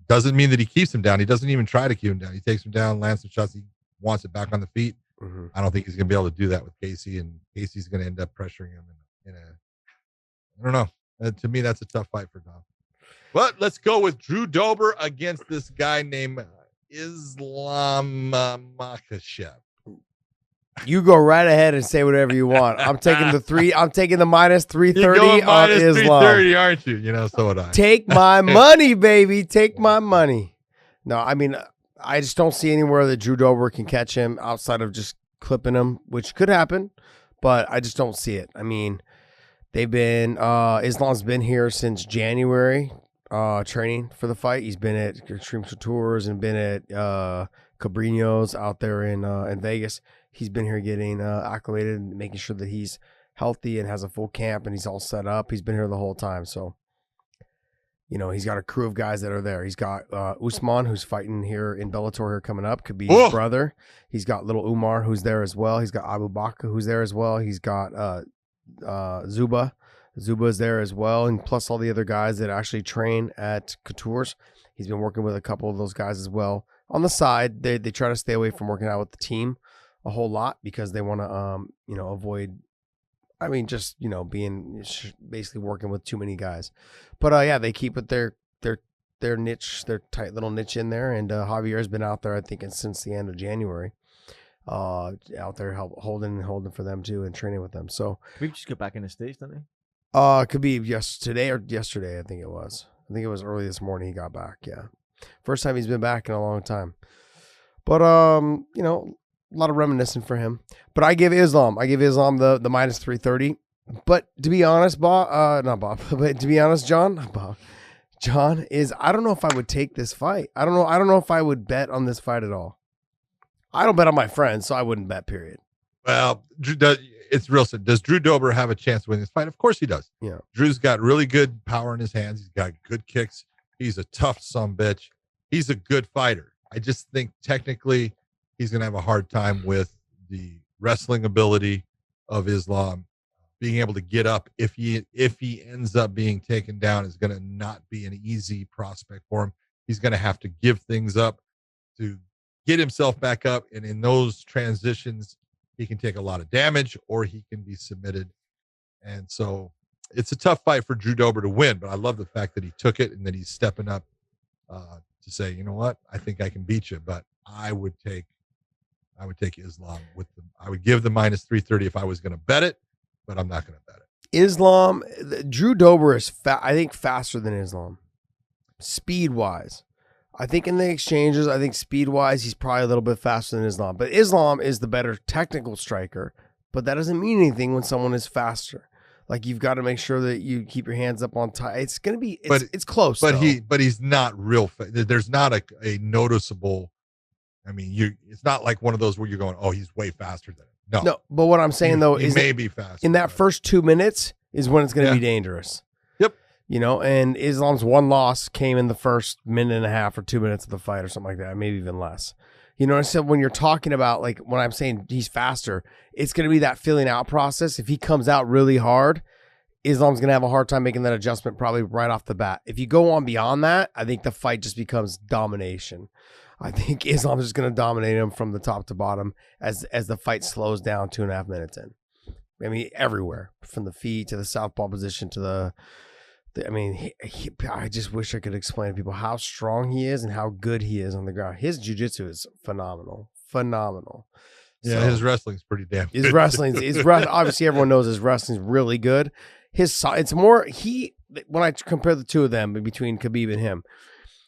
Doesn't mean that he keeps him down. He doesn't even try to keep him down. He takes him down, lands some shots. He wants it back on the feet. Mm-hmm. I don't think he's going to be able to do that with Casey, and Casey's going to end up pressuring him I don't know. To me, that's a tough fight for Dom. But let's go with Drew Dober against this guy named Islam Makhachev. You go right ahead and say whatever you want. I'm taking the minus 330 on Islam. 330, aren't you? So would I. Take my money, baby. Take my money. No, I mean, I just don't see anywhere that Drew Dober can catch him outside of just clipping him, which could happen, but I just don't see it. I mean, they've been Islam's been here since January, training for the fight. He's been at Extreme Couture's and been at Cabrinho's out there in Vegas. He's been here getting acclimated and making sure that he's healthy and has a full camp and he's all set up. He's been here the whole time. So, you know, he's got a crew of guys that are there. He's got Usman, who's fighting here in Bellator here coming up, could be his brother. He's got little Umar, who's there as well. He's got Abu Bakr, who's there as well. He's got Zuba. Zuba's there as well. And plus all the other guys that actually train at Couture's. He's been working with a couple of those guys as well. On the side, they try to stay away from working out with the team a whole lot because they want to, avoid, just, being basically working with too many guys. But yeah, they keep it their niche, their tight little niche in there. And Javier's been out there, I think, since the end of January, out there holding for them too and training with them. So we just got back in the States, don't they? It could be today or yesterday. I think it was early this morning he got back. Yeah. First time he's been back in a long time. But, a lot of reminiscing for him. But I give Islam the minus 330. But to be honest, John, is I don't know if I would take this fight. I don't know if I would bet on this fight at all. I don't bet on my friends, so I wouldn't bet, period. Well, it's real simple. Does Drew Dober have a chance to win this fight? Of course he does. Yeah. Drew's got really good power in his hands. He's got good kicks. He's a tough sumbitch. He's a good fighter. I just think technically he's going to have a hard time with the wrestling ability of Islam. Being able to get up if he ends up being taken down is going to not be an easy prospect for him. He's going to have to give things up to get himself back up. And in those transitions, he can take a lot of damage or he can be submitted. And so it's a tough fight for Drew Dober to win, but I love the fact that he took it and that he's stepping up to say, you know what, I think I can beat you, but I would take Islam with them. I would give the minus 330 if I was going to bet it, but I'm not going to bet it. Islam, Drew Dober is, I think, faster than Islam, speed-wise. I think in the exchanges, speed-wise, he's probably a little bit faster than Islam. But Islam is the better technical striker, but that doesn't mean anything when someone is faster. Like, you've got to make sure that you keep your hands up on tight. It's going to be, it's close. But he's not real. There's not a noticeable. I mean, it's not like one of those where you're going, oh, he's way faster than him. No. But what I'm saying though is may be fast. In that first 2 minutes is when it's going to be dangerous. Yep. And Islam's one loss came in the first minute and a half or 2 minutes of the fight or something like that, maybe even less. So when you're talking about, like, when I'm saying he's faster, it's going to be that filling out process. If he comes out really hard, Islam's going to have a hard time making that adjustment probably right off the bat. If you go on beyond that, I think the fight just becomes domination. I think Islam's just going to dominate him from the top to bottom as the fight slows down 2.5 minutes in. I mean, everywhere, from the feet to the southpaw position to I just wish I could explain to people how strong he is and how good he is on the ground. His jiu-jitsu is phenomenal. Yeah, his wrestling's pretty damn good. Obviously everyone knows his wrestling's really good. When I compare the two of them between Khabib and him,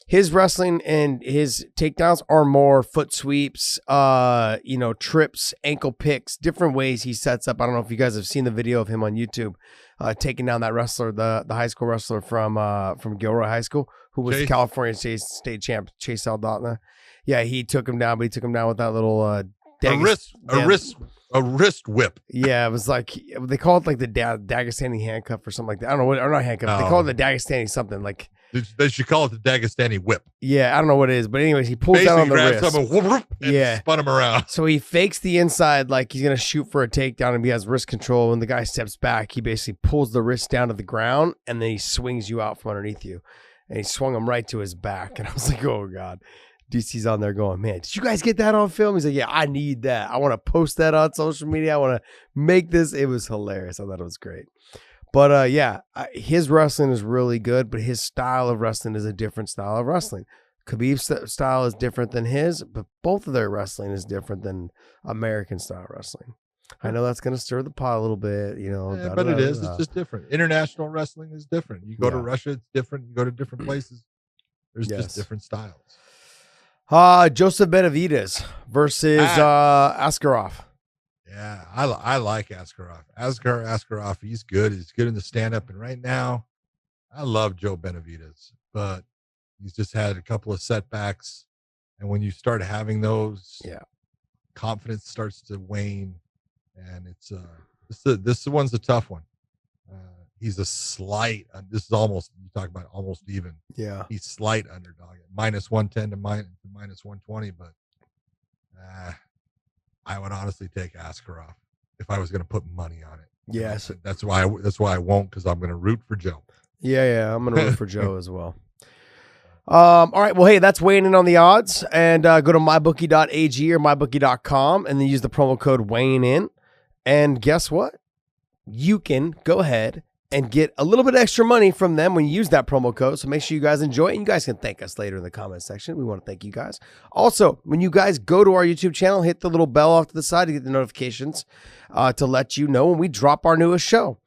his wrestling and his takedowns are more foot sweeps, trips, ankle picks, different ways he sets up. I don't know if you guys have seen the video of him on YouTube, taking down that wrestler, the high school wrestler from Gilroy High School, who was California state champ, Chase Aldana. Yeah, he took him down, but he took him down with that little a wrist whip. Yeah, it was like, they call it like the Dagestani handcuff or something like that. I don't know what, or not handcuff. They call it the Dagestani something like. They should call it the Dagestani whip. Yeah, I don't know what it is, but anyways, he pulls down on the wrist. And spun him around. So he fakes the inside like he's gonna shoot for a takedown, and he has wrist control. When the guy steps back, he basically pulls the wrist down to the ground, and then he swings you out from underneath you. And he swung him right to his back, and I was like, oh god. DC's on there going, man, did you guys get that on film? He's like, yeah, I need that. I want to post that on social media. I want to make this. It was hilarious. I thought it was great. But his wrestling is really good, but his style of wrestling is a different style of wrestling. Khabib's style is different than his, but both of their wrestling is different than American style wrestling. I know that's going to stir the pot a little bit, but it is. It's just different. International wrestling is different. You go to Russia, it's different. You go to different places. There's just different styles. Joseph Benavidez versus Askarov. Yeah, I like Askarov. Askarov, he's good. He's good in the stand-up. And right now, I love Joe Benavidez, but he's just had a couple of setbacks. And when you start having those, confidence starts to wane. And it's this one's a tough one. He's a slight. This is almost, you talk about almost even. Yeah, he's slight underdog at -110 to -120, but I would honestly take Askarov if I was going to put money on it. Yes, that's why I won't, because I'm going to root for Joe. Yeah, I'm going to root for Joe as well. All right, well, hey, that's weighing in on the odds, and go to mybookie.ag or mybookie.com, and then use the promo code weighing in, and guess what? You can go ahead and get a little bit extra money from them when you use that promo code. So make sure you guys enjoy it. And you guys can thank us later in the comment section. We want to thank you guys. Also, when you guys go to our YouTube channel, hit the little bell off to the side to get the notifications to let you know when we drop our newest show.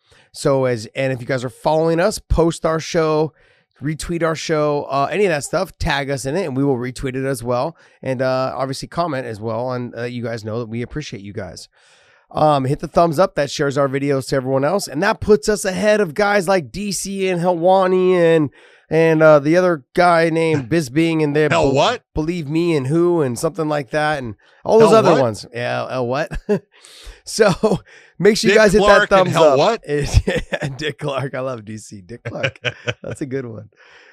And if you guys are following us, post our show, retweet our show, any of that stuff, tag us in it, and we will retweet it as well. And obviously comment as well. And you guys know that we appreciate you guys. Hit the thumbs up. That shares our videos to everyone else. And that puts us ahead of guys like DC and Helwani and the other guy named Bisbing and their what? Believe Me and Who and something like that. And all those other what? ones. Yeah. what? So make sure Dick you guys hit Clark that thumbs and up. what? Dick Clark. I love DC. Dick Clark. That's a good one.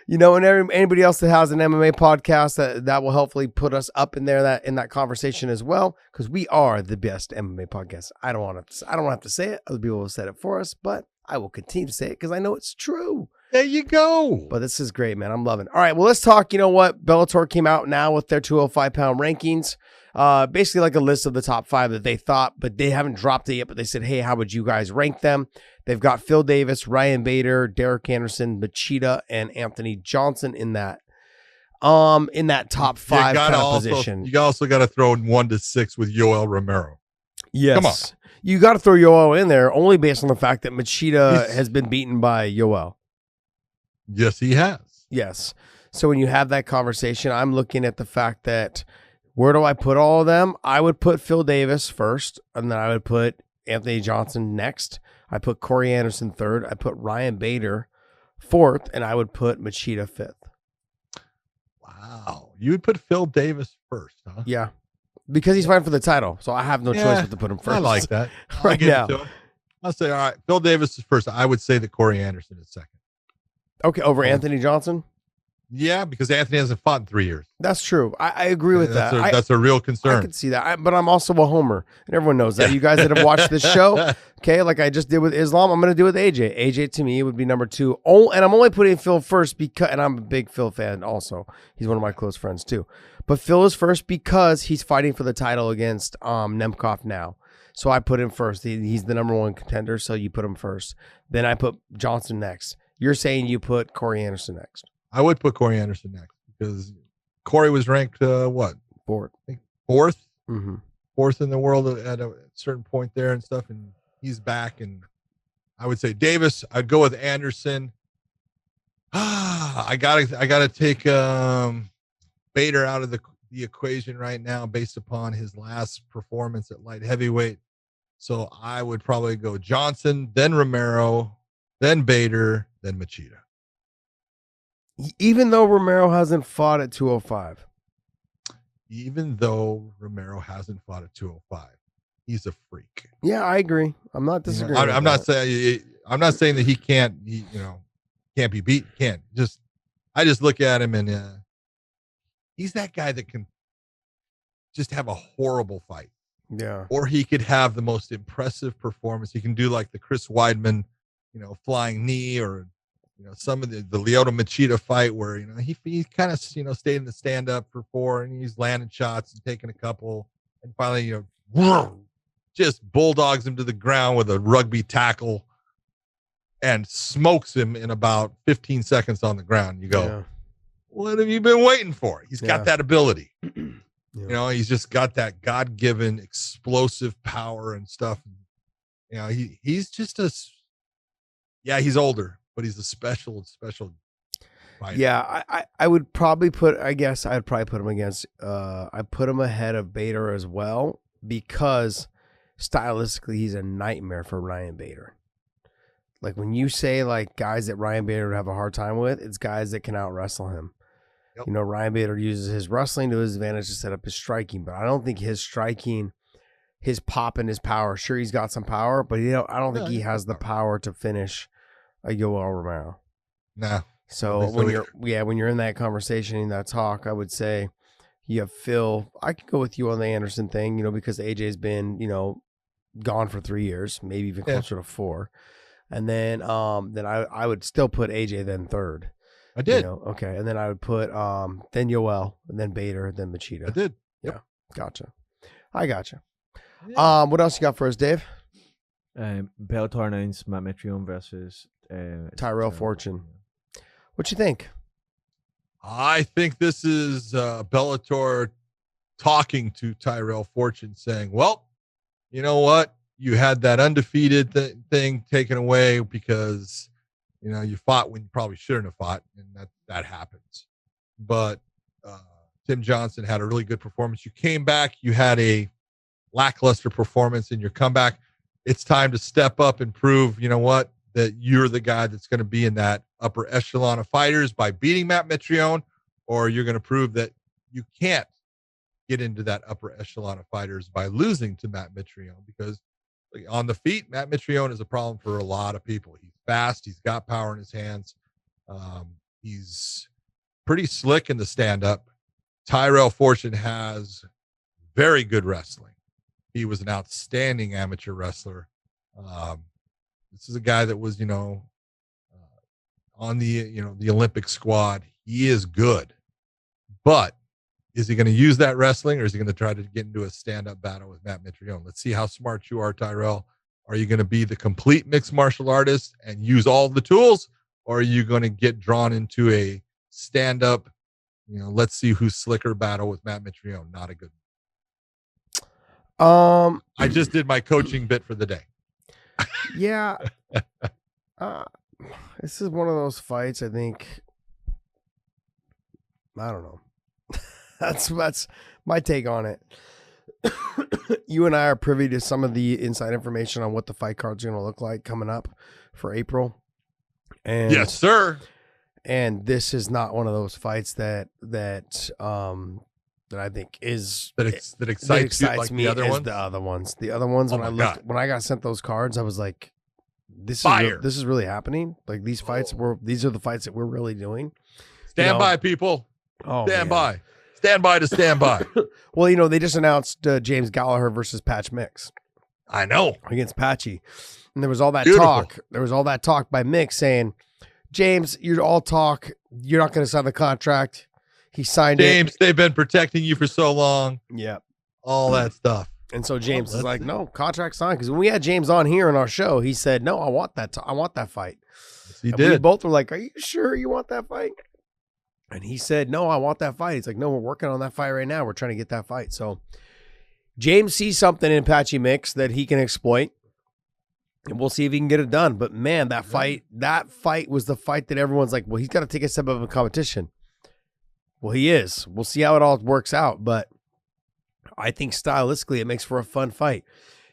You know, and anybody else that has an MMA podcast that will hopefully put us up in there in that conversation as well, because we are the best MMA podcast. I don't have to say it. Other people have said it for us, but I will continue to say it because I know it's true. There you go. But this is great, man. I'm loving it. All right, well, let's talk. You know what? Bellator came out now with their 205-pound rankings. Basically like a list of the top 5 that they thought, but they haven't dropped it yet. But they said, hey, how would you guys rank them? They've got Phil Davis, Ryan Bader, Derek Anderson, Machida, and Anthony Johnson in that top 5 kind of position. You also got to throw in 1 to 6 with Yoel Romero. Yes. Come on. You got to throw Yoel in there only based on the fact that Machida has been beaten by Yoel. Yes, he has. Yes. So when you have that conversation, I'm looking at the fact that where do I put all of them? I would put Phil Davis first, and then I would put Anthony Johnson next. I put Corey Anderson third. I put Ryan Bader fourth, and I would put Machida fifth. Wow. You would put Phil Davis first, huh? Yeah. Because he's fighting for the title, so I have no choice but to put him first. I like that. Right now. I'll say, all right, Phil Davis is first. I would say that Corey Anderson is second. Okay, over Anthony Johnson? Yeah, because Anthony hasn't fought in 3 years. That's true. I agree with that. That's a real concern. I can see that. But I'm also a homer, and everyone knows that. You guys that have watched this show, okay, like I just did with Islam, I'm going to do with AJ. AJ, to me, would be number 2. Oh, and I'm only putting Phil first because, and I'm a big Phil fan also. He's one of my close friends too. But Phil is first because he's fighting for the title against Nemkov now. So I put him first. He's the number 1 contender, so you put him first. Then I put Johnson next. You're saying you put Corey Anderson next. I would put Corey Anderson next because Corey was ranked Fourth. I think fourth, Mm-hmm. fourth in the world at a certain point there and stuff, and he's back. And I would say Davis. I'd go with Anderson. I gotta take Bader out of the equation right now based upon his last performance at light heavyweight. So I would probably go Johnson, then Romero, then Bader, then Machida. Even though Romero hasn't fought at 205. Even though Romero hasn't fought at 205, he's a freak. Yeah, I agree. I'm not disagreeing. I'm not saying that he can't be beat. I just look at him and he's that guy that can just have a horrible fight. Yeah. Or he could have the most impressive performance. He can do like the Chris Weidman, flying knee, or some of the Lyoto Machida fight where he kind of stayed in the stand up for 4 and he's landing shots and taking a couple and finally just bulldogs him to the ground with a rugby tackle and smokes him in about 15 seconds on the ground. You go, What have you been waiting for? He's got that ability. He's just got that God-given explosive power and stuff. He's just he's older, but he's a special fighter. Yeah, I would probably put him against, I put him ahead of Bader as well, because stylistically, he's a nightmare for Ryan Bader. Like when you say like guys that Ryan Bader would have a hard time with, it's guys that can out wrestle him. Yep. You know, Ryan Bader uses his wrestling to his advantage to set up his striking, but I don't think his striking, his pop and his power. Sure, he's got some power, but I don't think he has the power to finish a Yoel Romero. No. So when you're in that conversation, in that talk, I would say you have Phil. I could go with you on the Anderson thing, you know, because AJ's been, you know, gone for 3 years, maybe even closer to 4. And then I would still put AJ then third. I did. You know? Okay. And then I would put then Yoel, and then Bader, then Machida. I did. Yep. Yeah. Gotcha. I gotcha. Yeah. What else you got for us, Dave? Bellator announced Matt Mitrione versus Tyrell Fortune. What you think? I think this is Bellator talking to Tyrell Fortune saying, well, you know what? You had that undefeated thing taken away because, you know, you fought when you probably shouldn't have fought, and that happens. But Tim Johnson had a really good performance. You came back. You had a lackluster performance in your comeback. It's time to step up and prove, you know what, that you're the guy that's going to be in that upper echelon of fighters by beating Matt Mitrione, or you're going to prove that you can't get into that upper echelon of fighters by losing to Matt Mitrione, because on the feet, Matt Mitrione is a problem for a lot of people. He's fast. He's got power in his hands. He's pretty slick in the stand-up. Tyrell Fortune has very good wrestling. He was an outstanding amateur wrestler. This is a guy that was, you know, on the Olympic squad. He is good. But is he going to use that wrestling, or is he going to try to get into a stand-up battle with Matt Mitrione? Let's see how smart you are, Tyrell. Are you going to be the complete mixed martial artist and use all the tools, or are you going to get drawn into a stand-up, you know, let's see who's slicker battle with Matt Mitrione? Not a good one. I just did my coaching bit for the day. Yeah. This is one of those fights, I think. I don't know. That's my take on it. You and I are privy to some of the inside information on what the fight card's going to look like coming up for April. And yes, sir. And this is not one of those fights that I think is that excites you like me the other as ones? the other ones. The other ones, Oh when I got sent those cards, I was like, this is really happening. Like these fights these are the fights that we're really doing. Stand by, people. Stand by. Stand by to stand by. Well, you know, they just announced James Gallagher versus Patch Mix. I know. Against Patchy. And there was all that Beautiful. talk. There was all that talk by Mix saying, James, you're all talk. You're not going to sign the contract. He signed James, they've been protecting you for so long. Yeah. All that stuff. And so James is like, no, contract signed. Because when we had James on here in our show, he said, no, I want that. I want that fight. Yes, he and did. We both were like, are you sure you want that fight? And he said, no, I want that fight. He's like, no, we're working on that fight right now. We're trying to get that fight. So James sees something in Patchy Mix that he can exploit. And we'll see if he can get it done. But man, that fight was the fight that everyone's like, well, he's got to take a step up in competition. Well, he is. We'll see how it all works out. But I think stylistically it makes for a fun fight.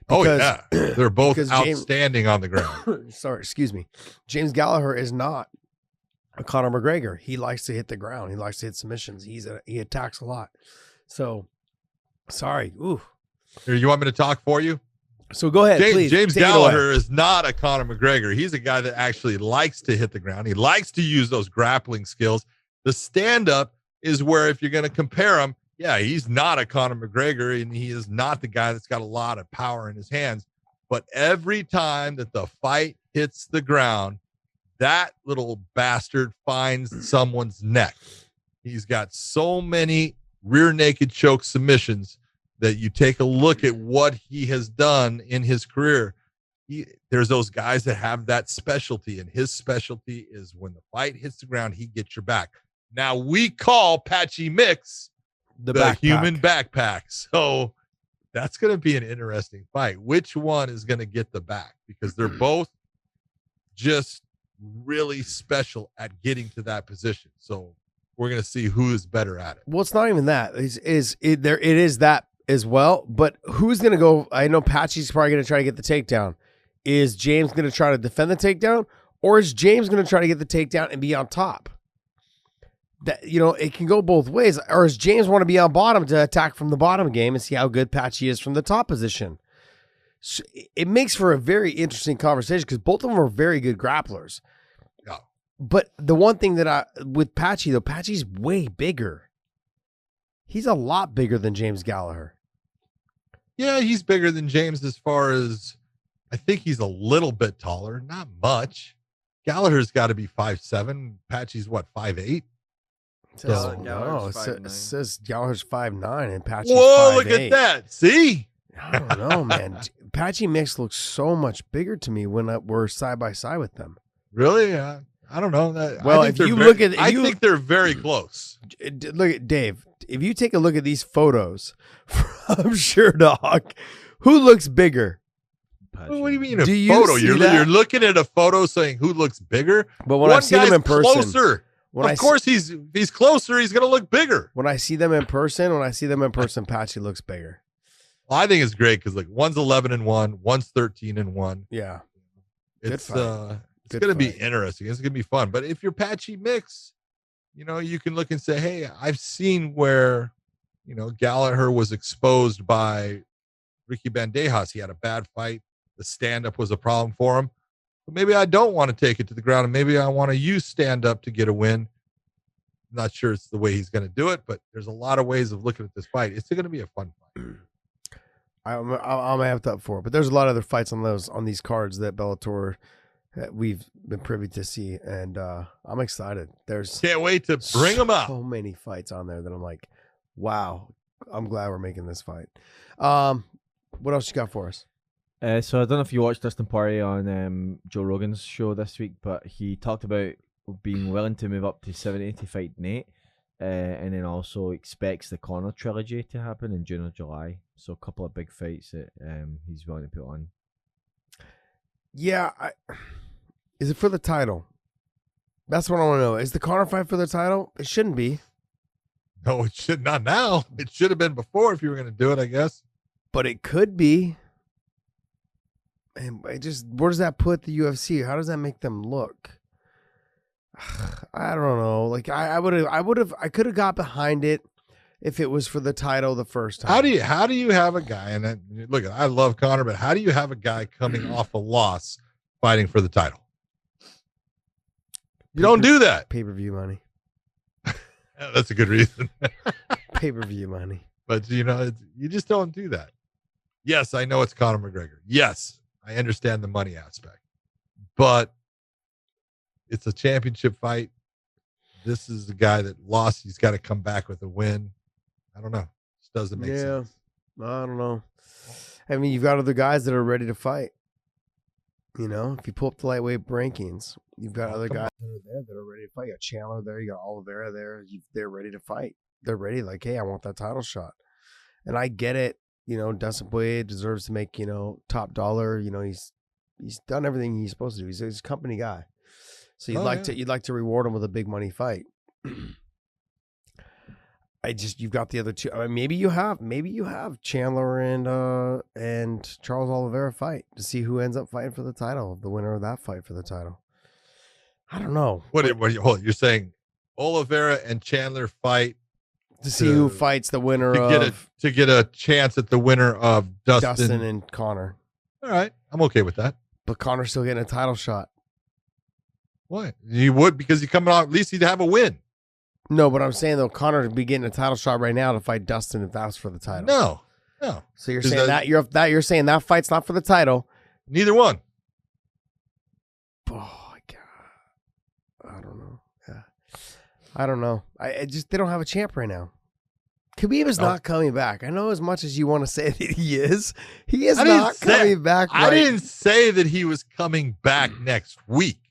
Because, they're both outstanding on the ground. Sorry, excuse me. James Gallagher is not a Conor McGregor. He likes to hit the ground. He likes to hit submissions. He attacks a lot. So, sorry. Ooh. Here, you want me to talk for you? So go ahead, please. James Gallagher is not a Conor McGregor. He's a guy that actually likes to hit the ground. He likes to use those grappling skills. The stand-up is where, if you're going to compare him, yeah, he's not a Conor McGregor, and he is not the guy that's got a lot of power in his hands. But every time that the fight hits the ground, that little bastard finds someone's neck. He's got so many rear naked choke submissions that you take a look at what he has done in his career. There's those guys that have that specialty, and his specialty is when the fight hits the ground, he gets your back. Now we call Patchy Mix the human backpack. So that's going to be an interesting fight. Which one is going to get the back? Because they're both just really special at getting to that position. So we're going to see who is better at it. Well, it's not even that. It is that as well. But who's going to go? I know Patchy's probably going to try to get the takedown. Is James going to try to defend the takedown, or is James going to try to get the takedown and be on top? That, it can go both ways. Or does James want to be on bottom to attack from the bottom game and see how good Patchy is from the top position? So it makes for a very interesting conversation because both of them are very good grapplers. Yeah. But the one thing that with Patchy, though, Patchy's way bigger. He's a lot bigger than James Gallagher. Yeah, he's bigger than James as far as I think he's a little bit taller, not much. Gallagher's got to be 5'7". Patchy's what, 5'8"? It says Gallagher's 5'9" and Patchy's 5'8". Whoa, look at that. See? I don't know, man. Patchy Mix looks so much bigger to me when we're side by side with them. Really? I don't know. Well, I think they're very close. Look at Dave. If you take a look at these photos from Sherdog, who looks bigger? Well, what do you mean a photo? You're looking at a photo saying who looks bigger? But when I see them in person, closer. Of course, he's closer. He's going to look bigger. When I see them in person, Patchy looks bigger. Well, I think it's great because one's 11-1, one's 13-1. Yeah, it's going to be interesting. It's going to be fun. But if you're Patchy Mix, you can look and say, hey, I've seen where, Gallagher was exposed by Ricky Bandejas. He had a bad fight. The stand-up was a problem for him. But maybe I don't want to take it to the ground, and maybe I want to use stand-up to get a win. I'm not sure it's the way he's going to do it, but there's a lot of ways of looking at this fight. It's going to be a fun fight. I'm amped up for it, but there's a lot of other fights on these cards that Bellator we've been privy to see, and I'm excited. Can't wait to bring them up. So many fights on there that I'm like, wow, I'm glad we're making this fight. What else you got for us? So I don't know if you watched Dustin Poirier on Joe Rogan's show this week, but he talked about being willing to move up to 70 to fight Nate, and then also expects the Conor trilogy to happen in June or July. So a couple of big fights that he's willing to put on. Yeah, is it for the title? That's what I want to know. Is the Conor fight for the title? It shouldn't be. No, it should not now. It should have been before if you were going to do it, I guess. But it could be. And where does that put the UFC? How does that make them look? I don't know. Like I could have got behind it if it was for the title the first time. How do you have a guy, and look, I love Conor, but how do you have a guy coming off a loss fighting for the title? You don't do that. Pay-per-view money. That's a good reason. Pay-per-view money. But you just don't do that. Yes, I know it's Conor McGregor. Yes, I understand the money aspect, but it's a championship fight. This is the guy that lost. He's got to come back with a win. I don't know. It just doesn't make sense. I don't know. I mean, you've got other guys that are ready to fight. If you pull up the lightweight rankings, you've got other guys that are ready to fight. You got Chandler there. You got Oliveira there. They're ready to fight. They're ready. Like, hey, I want that title shot. And I get it. Dustin Poirier deserves to make, top dollar. He's done everything he's supposed to do. He's a company guy. So you'd like to reward him with a big money fight. You've got the other two. I mean, maybe you have Chandler and Charles Oliveira fight to see who ends up fighting for the title, the winner of that fight for the title. I don't know. You're saying Oliveira and Chandler fight to see who fights the winner to get a chance at the winner of Dustin and Conor. All right, I'm okay with that. But Conor's still getting a title shot. What? You would, because you come out, at least he'd have a win. No, but I'm saying though, Conor would be getting a title shot right now to fight Dustin if that was for the title. No. So you're saying you're saying that fight's not for the title. Neither one. Oh my God. I don't know. Yeah. I don't know. They don't have a champ right now. Khabib is not coming back. I know as much as you want to say that he is not coming back. I didn't say that he was coming back next week,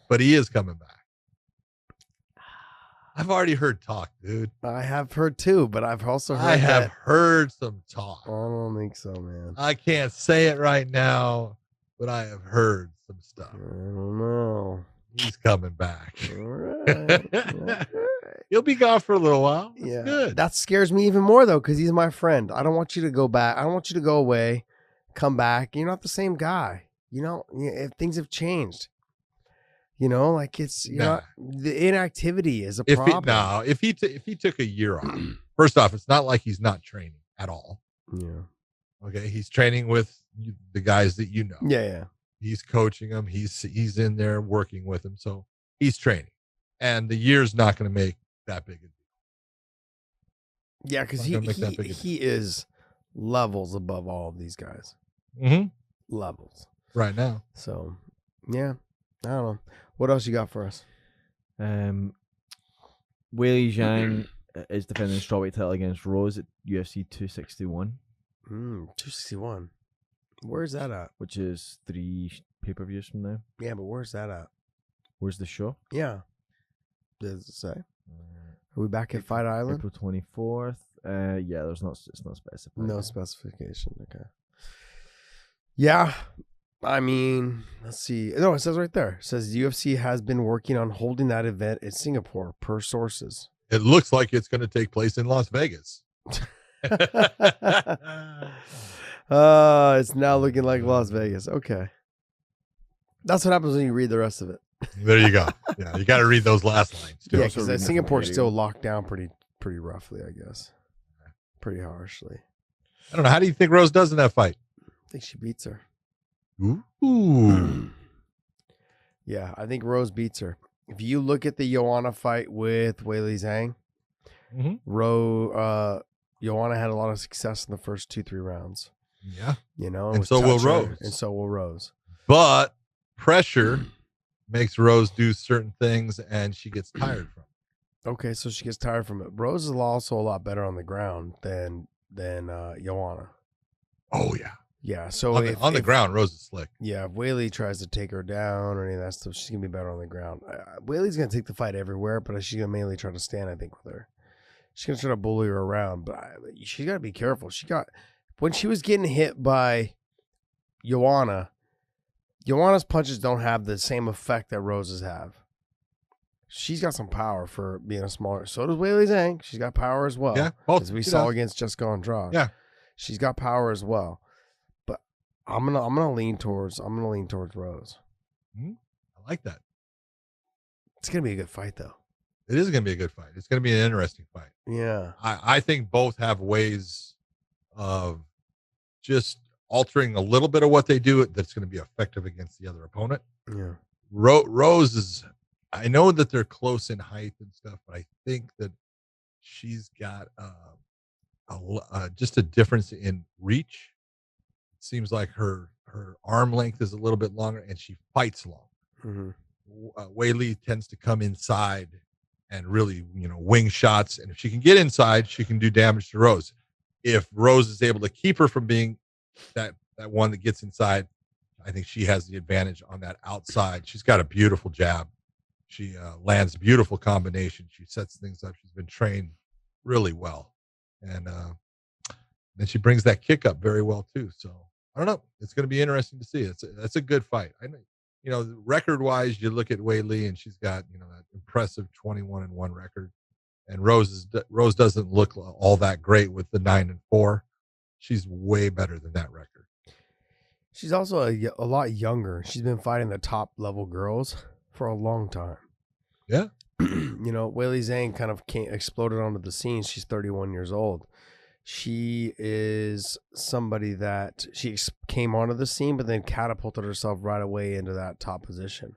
but he is coming back. I've already heard talk, dude. I have heard too, but I've also heard I have heard some talk. I don't think so, man. I can't say it right now, but I have heard some stuff. I don't know. He's coming back. All right. All right. He'll be gone for a little while. That's Yeah, good. that scares me even more though, because he's my friend. I don't want you to go back. I don't want you to go away, come back. You're not the same guy. If things have changed. Like it's the inactivity is a problem. If he took a year off, first off, it's not like he's not training at all. Yeah. Okay, he's training with the guys that you know. Yeah. He's coaching them. He's in there working with them, so he's training, and the year's not going to make that big a deal. Yeah, because he is levels above all of these guys. Mm-hmm. Levels right now. So, yeah, I don't know. What else you got for us? Weilei Zhang is defending strawweight title against Rose at UFC 261. 261. Where's that at? Which is 3 pay-per-views from now. Yeah, but where's that at? Where's the show? Yeah. Does it say? Are we back at Fight Island? April 24th. Yeah, it's not specified. No specification. Okay. Yeah. I mean, let's see. No, it says right there. It says the UFC has been working on holding that event in Singapore, per sources. It looks like it's going to take place in Las Vegas. It's now looking like Las Vegas. Okay. That's what happens when you read the rest of it. There you go. Yeah, you got to read those last lines too. Yeah, because Singapore's still locked down pretty roughly, I guess. Pretty harshly. I don't know. How do you think Rose does in that fight? I think she beats her. Ooh. Yeah, I think Rose beats her. If you look at the Joanna fight with Weilei Zhang, Joanna had a lot of success in the first 2-3 rounds. Yeah. And so will Rose. And so will Rose. But pressure makes Rose do certain things and she gets tired from it. Okay, so she gets tired from it. Rose is also a lot better on the ground than Joanna. Oh, yeah. Yeah, so on the ground, Rose is slick. Yeah, if Weilei tries to take her down or any of that stuff, she's going to be better on the ground. Whaley's going to take the fight everywhere, but she's going to mainly try to stand, I think, with her. She's going to try to bully her around, but she's got to be careful. When she was getting hit by Joanna's punches don't have the same effect that Rose's have. She's got some power for being a smaller. So does Weilei Zhang. She's got power as well. Yeah, both. As we saw against Jessica Andrade. Yeah, she's got power as well. But I'm gonna lean towards Rose. I like that. It's gonna be a good fight, though. It is gonna be a good fight. It's gonna be an interesting fight. Yeah, I think both have ways of just altering a little bit of what they do that's going to be effective against the other opponent. Yeah, Rose is. I know that they're close in height and stuff, but I think that she's got just a difference in reach. It seems like her arm length is a little bit longer, and she fights long. Weilei tends to come inside and really, wing shots. And if she can get inside, she can do damage to Rose. If Rose is able to keep her from being that one that gets inside, I think she has the advantage on that outside. She's got a beautiful jab. She lands beautiful combination. She sets things up. She's been trained really well. And then she brings that kick up very well too. So I don't know. It's going to be interesting to see. That's a good fight. I know, record wise, you look at Weilei and she's got, that impressive 21-1 record. And Rose doesn't look all that great with the 9-4. She's way better than that record. She's also a lot younger. She's been fighting the top level girls for a long time. Yeah. Weilei Zhang kind of exploded onto the scene. She's 31 years old. She is somebody that she came onto the scene, but then catapulted herself right away into that top position,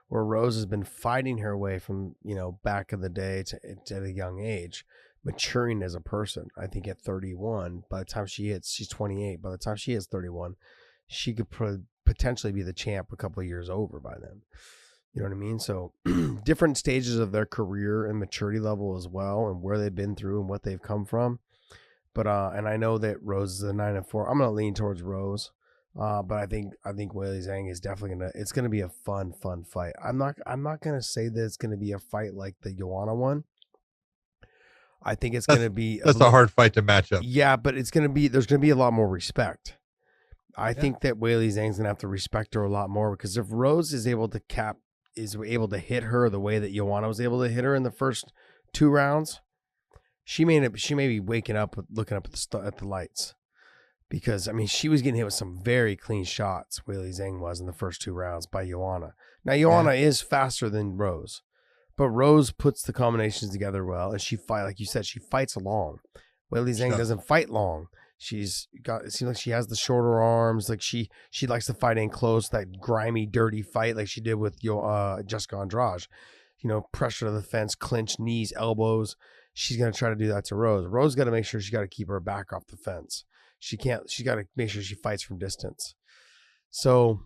where Rose has been fighting her way from, back in the day to a young age, maturing as a person. I think at 31, by the time she's 28. By the time she hits 31, she could potentially be the champ a couple of years over by then. You know what I mean? So different stages of their career and maturity level as well, and where they've been through and what they've come from. But and I know that Rose is a 9-4. I'm gonna lean towards Rose. But I think Weilei Zhang is definitely it's gonna be a fun fight. I'm not gonna say that it's gonna be a fight like the Joanna one. I think it's gonna be a hard fight to match up. Yeah, but there's gonna be a lot more respect. I think that Weilei Zhang's gonna have to respect her a lot more, because if Rose is able to hit her the way that Joanna was able to hit her in the first 2 rounds, she may be waking up looking up at the lights, because I mean she was getting hit with some very clean shots. Weili Zhang was in the first 2 rounds by Joanna. Now Joanna is faster than Rose, but Rose puts the combinations together well, and like you said, she fights long. Weili Zhang doesn't fight long. It seems like she has the shorter arms. Like she likes to fight in close, that grimy, dirty fight like she did with Jessica Andrade. Pressure to the fence, clinch, knees, elbows. She's gonna try to do that to Rose. Rose got to make sure she got to keep her back off the fence. She got to make sure she fights from distance. So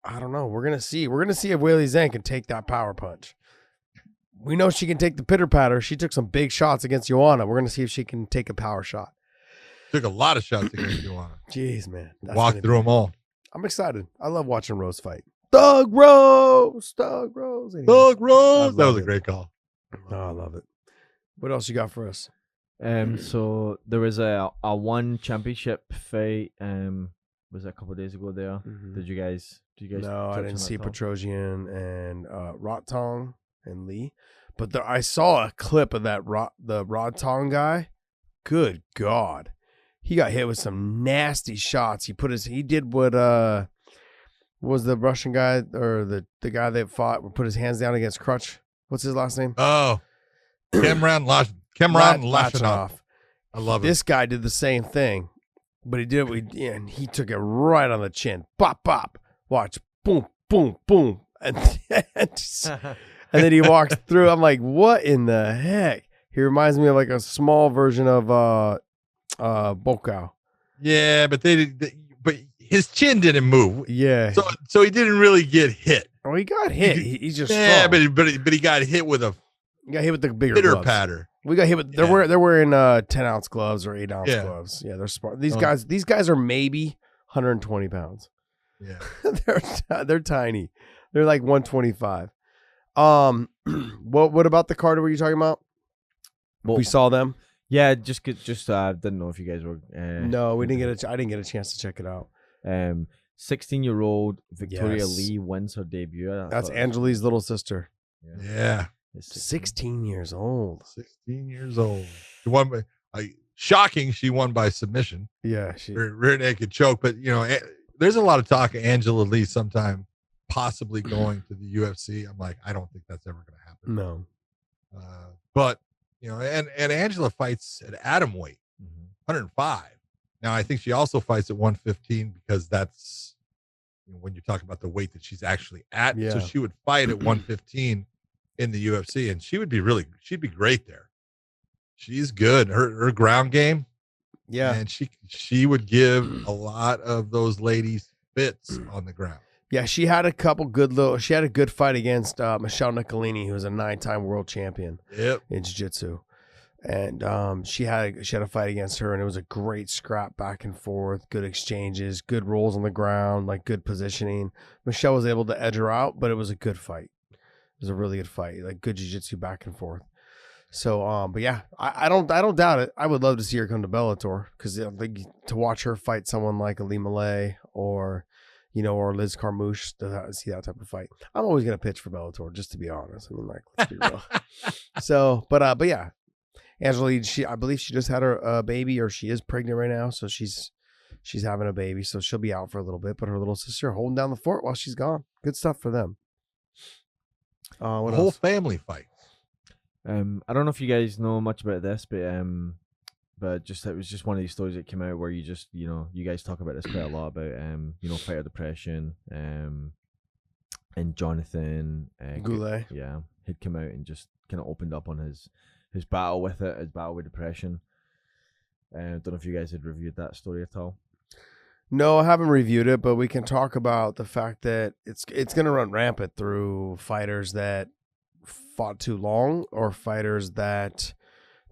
I don't know. We're gonna see if Weili Zhang can take that power punch. We know she can take the pitter patter. She took some big shots against Joanna. We're gonna see if she can take a power shot. Took a lot of shots against Joanna. Jeez, man. Walked through them all. I'm excited. I love watching Rose fight. Thug Rose. Anyway, Thug Rose. That was a great call. Oh, I love it. What else you got for us? So there was a one championship fight. Was it a couple of days ago there? Mm-hmm. Did you guys? No, I didn't see Petrosian and Rotong and Lee, but I saw a clip of the Rotong guy. Good God. He got hit with some nasty shots. He did what was the Russian guy or the guy that fought, put his hands down against Crutch. What's his last name? Oh, Kemran Lashanov. I love it. This guy did the same thing, but he did it and he took it right on the chin. Bop, bop. Watch. Boom, boom, boom. And then he walks through. I'm like, what in the heck? He reminds me of like a small version of Bokau. Yeah, but but his chin didn't move. Yeah. So he didn't really get hit. Oh, he got hit. He's just strong. But he got hit with the bigger pitter gloves. patter. We got hit with they're wearing 10-ounce gloves or 8-ounce gloves. Yeah, they're smart. These guys are maybe 120 pounds. Yeah. they're tiny. They're like 125. What about the card were you talking about? We saw them. Yeah, just didn't know if you guys were. No, we didn't get I didn't get a chance to check it out. 16-year-old Victoria Lee wins her debut. That's Angelique's little sister. Yeah. 16 years old. 16 years old. She won by shocking. She won by submission. Yeah, rear naked choke. But there's a lot of talk of Angela Lee sometime possibly going to the UFC. I'm like, I don't think that's ever going to happen. No. But and Angela fights at atom weight, 105. Now I think she also fights at 115 because that's when you talk about the weight that she's actually at. Yeah. So she would fight at 115 in the UFC, and she'd be great there. She's good. Her ground game. Yeah. And she would give a lot of those ladies fits on the ground. Yeah, she had a good fight against Michelle Nicolini, who was a 9-time world champion in jiu-jitsu. And she had a fight against her, and it was a great scrap back and forth, good exchanges, good rolls on the ground, like good positioning. Michelle was able to edge her out, but it was a good fight. It was a really good fight, like good jiu-jitsu back and forth. So, but yeah, I don't doubt it. I would love to see her come to Bellator because to watch her fight someone like Ali Malay or Liz Carmouche to see that type of fight. I'm always gonna pitch for Bellator, just to be honest. I mean, like, let's be real. So, but yeah, Angela, I believe she just had her baby, or she is pregnant right now, so she's having a baby, so she'll be out for a little bit. But her little sister holding down the fort while she's gone. Good stuff for them. What whole else? family fight. I don't know if you guys know much about this, but it was just one of these stories that came out where you just you guys talk about this quite a lot about fighter depression, and Jonathan Goulet, he'd come out and just kind of opened up on his battle with it, his battle with depression. Don't know if you guys had reviewed that story at all. No, I haven't reviewed it, but we can talk about the fact that it's going to run rampant through fighters that fought too long or fighters that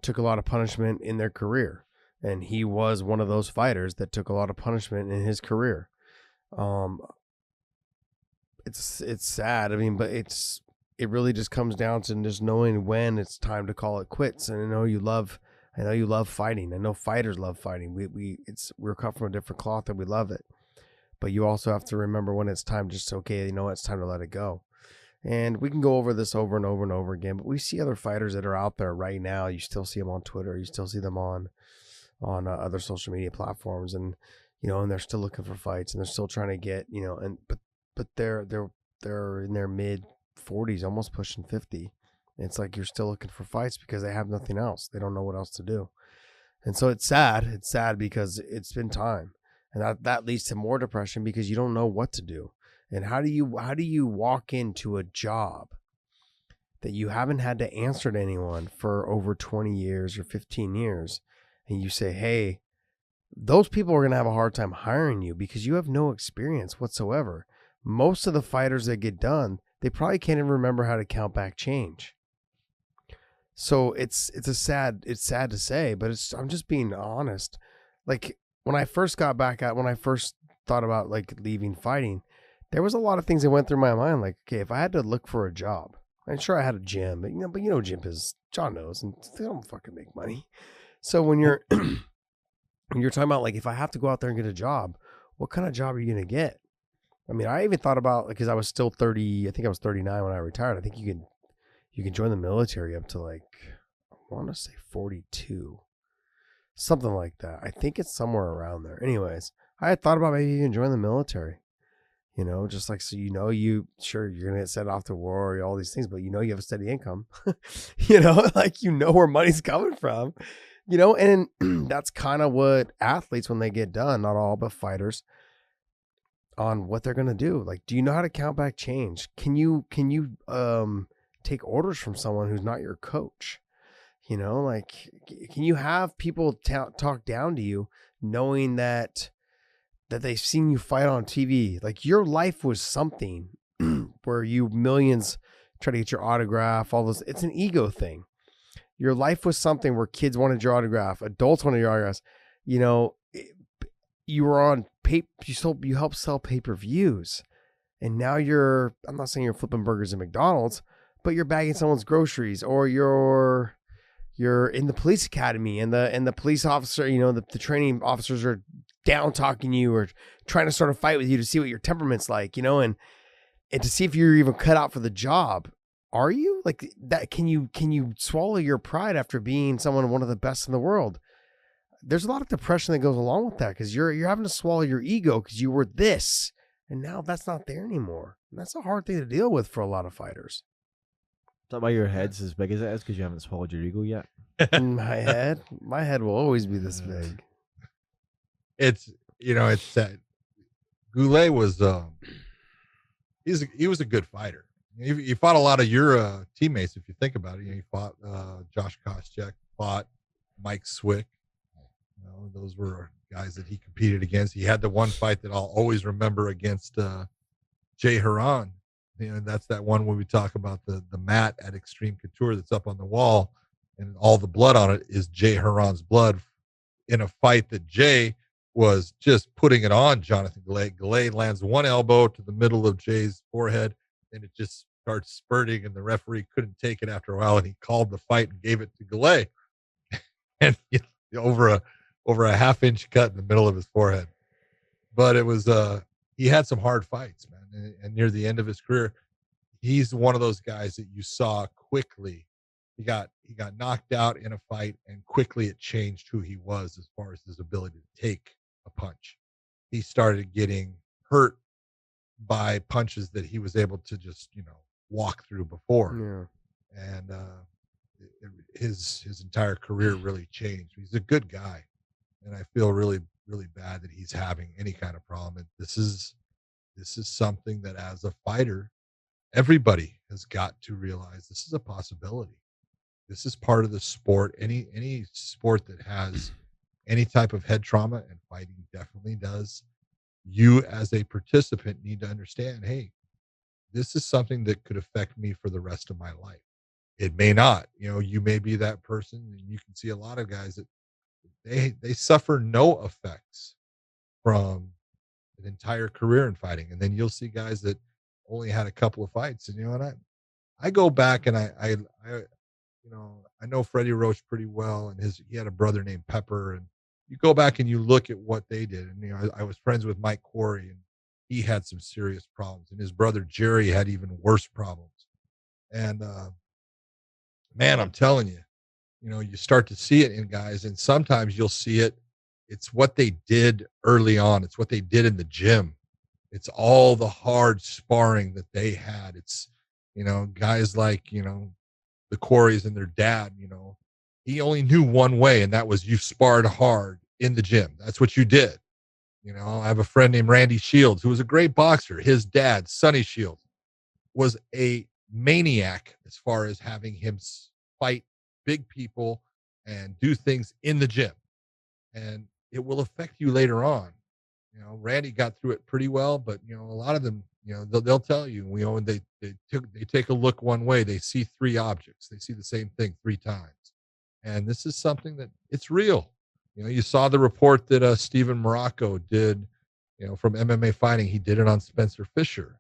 took a lot of punishment in their career. And he was one of those fighters that took a lot of punishment in his career. It's sad. I mean, but it really just comes down to just knowing when it's time to call it quits. And I know you love fighting. I know fighters love fighting. We're cut from a different cloth and we love it. But you also have to remember when it's time, it's time to let it go. And we can go over this over and over and over again, but we see other fighters that are out there right now. You still see them on Twitter. You still see them on other social media platforms, and and they're still looking for fights, and they're still trying to get, but they're in their mid 40s, almost pushing 50. And it's like you're still looking for fights because they have nothing else. They don't know what else to do. And so it's sad. It's sad because it's been time. And that leads to more depression because you don't know what to do. And how do you walk into a job that you haven't had to answer to anyone for over 20 years or 15 years, and you say, hey, those people are going to have a hard time hiring you because you have no experience whatsoever. Most of the fighters that get done, they probably can't even remember how to count back change. So it's sad to say, but I'm just being honest. Like when I first got back out, when I first thought about like leaving fighting, there was a lot of things that went through my mind. Like, okay, if I had to look for a job, I'm sure I had a gym, but gym is, John knows, and they don't fucking make money. So when you're when you're talking about like, if I have to go out there and get a job, what kind of job are you going to get? I mean, I even thought about, because I was still 30, I think I was 39 when I retired. I think you can join the military up to like, I want to say 42, something like that. I think it's somewhere around there. Anyways, I had thought about maybe even join the military, just like, so you're going to get sent off to war, all these things, but you have a steady income, like where money's coming from, and that's kind of what athletes, when they get done, not all, but fighters, on what they're going to do. Like, do you know how to count back change? Can you take orders from someone who's not your coach? Like, can you have people talk down to you knowing that they've seen you fight on TV? Like, your life was something where millions try to get your autograph, all those. It's an ego thing. Your life was something where kids wanted your autograph, adults wanted your autographs. You were on you helped sell pay-per-views, and now I'm not saying you're flipping burgers at McDonald's, but you're bagging someone's groceries, or you're in the police academy, and the police officer, the training officers are down talking you or trying to start a fight with you to see what your temperament's like, and to see if you're even cut out for the job. Are you like that? Can you swallow your pride after being one of the best in the world? There's a lot of depression that goes along with that, because you're having to swallow your ego because you were this, and now that's not there anymore. And that's a hard thing to deal with for a lot of fighters. Is that why your head's as big as it is, because you haven't swallowed your ego yet? My head will always be this big. It's sad. Goulet was he was a good fighter. He fought a lot of your teammates, if you think about it. He fought Josh Koscheck, fought Mike Swick. Those were guys that he competed against. He had the one fight that I'll always remember against Jay Haran. That's that one where we talk about the mat at Extreme Couture that's up on the wall, and all the blood on it is Jay Haran's blood, in a fight that Jay was just putting it on Jonathan Goulet. Goulet lands one elbow to the middle of Jay's forehead, and it just starts spurting, and the referee couldn't take it after a while, and he called the fight and gave it to Goulet. And over a half-inch cut in the middle of his forehead. But it was he had some hard fights, man. And near the end of his career, he's one of those guys that you saw quickly. He got knocked out in a fight, and quickly it changed who he was as far as his ability to take a punch. He started getting hurt by punches that he was able to just, walk through before. Yeah. And his entire career really changed. He's a good guy. And I feel really, really bad that he's having any kind of problem. And this is something that, as a fighter, everybody has got to realize this is a possibility. This is part of the sport. Any sport that has any type of head trauma, and fighting definitely does, you as a participant need to understand, hey, this is something that could affect me for the rest of my life. It may not. You may be that person, and you can see a lot of guys that they suffer no effects from an entire career in fighting. And then you'll see guys that only had a couple of fights. And I go back, and I know Freddie Roach pretty well, and he had a brother named Pepper, and you go back and you look at what they did. And I was friends with Mike Quarry, and he had some serious problems, and his brother Jerry had even worse problems. And man, I'm telling you, you start to see it in guys, and sometimes you'll see it. It's what they did early on. It's what they did in the gym. It's all the hard sparring that they had. It's, guys like, the Corys and their dad, he only knew one way, and that was you sparred hard in the gym. That's what you did. I have a friend named Randy Shields, who was a great boxer. His dad, Sonny Shields, was a maniac as far as having him fight big people and do things in the gym. And it will affect you later on. Randy got through it pretty well, but a lot of them, they'll tell you, when they take a look one way, they see three objects. They see the same thing 3 times. And this is something that it's real. You saw the report that Steven Morocco did, from MMA Fighting. He did it on Spencer Fisher,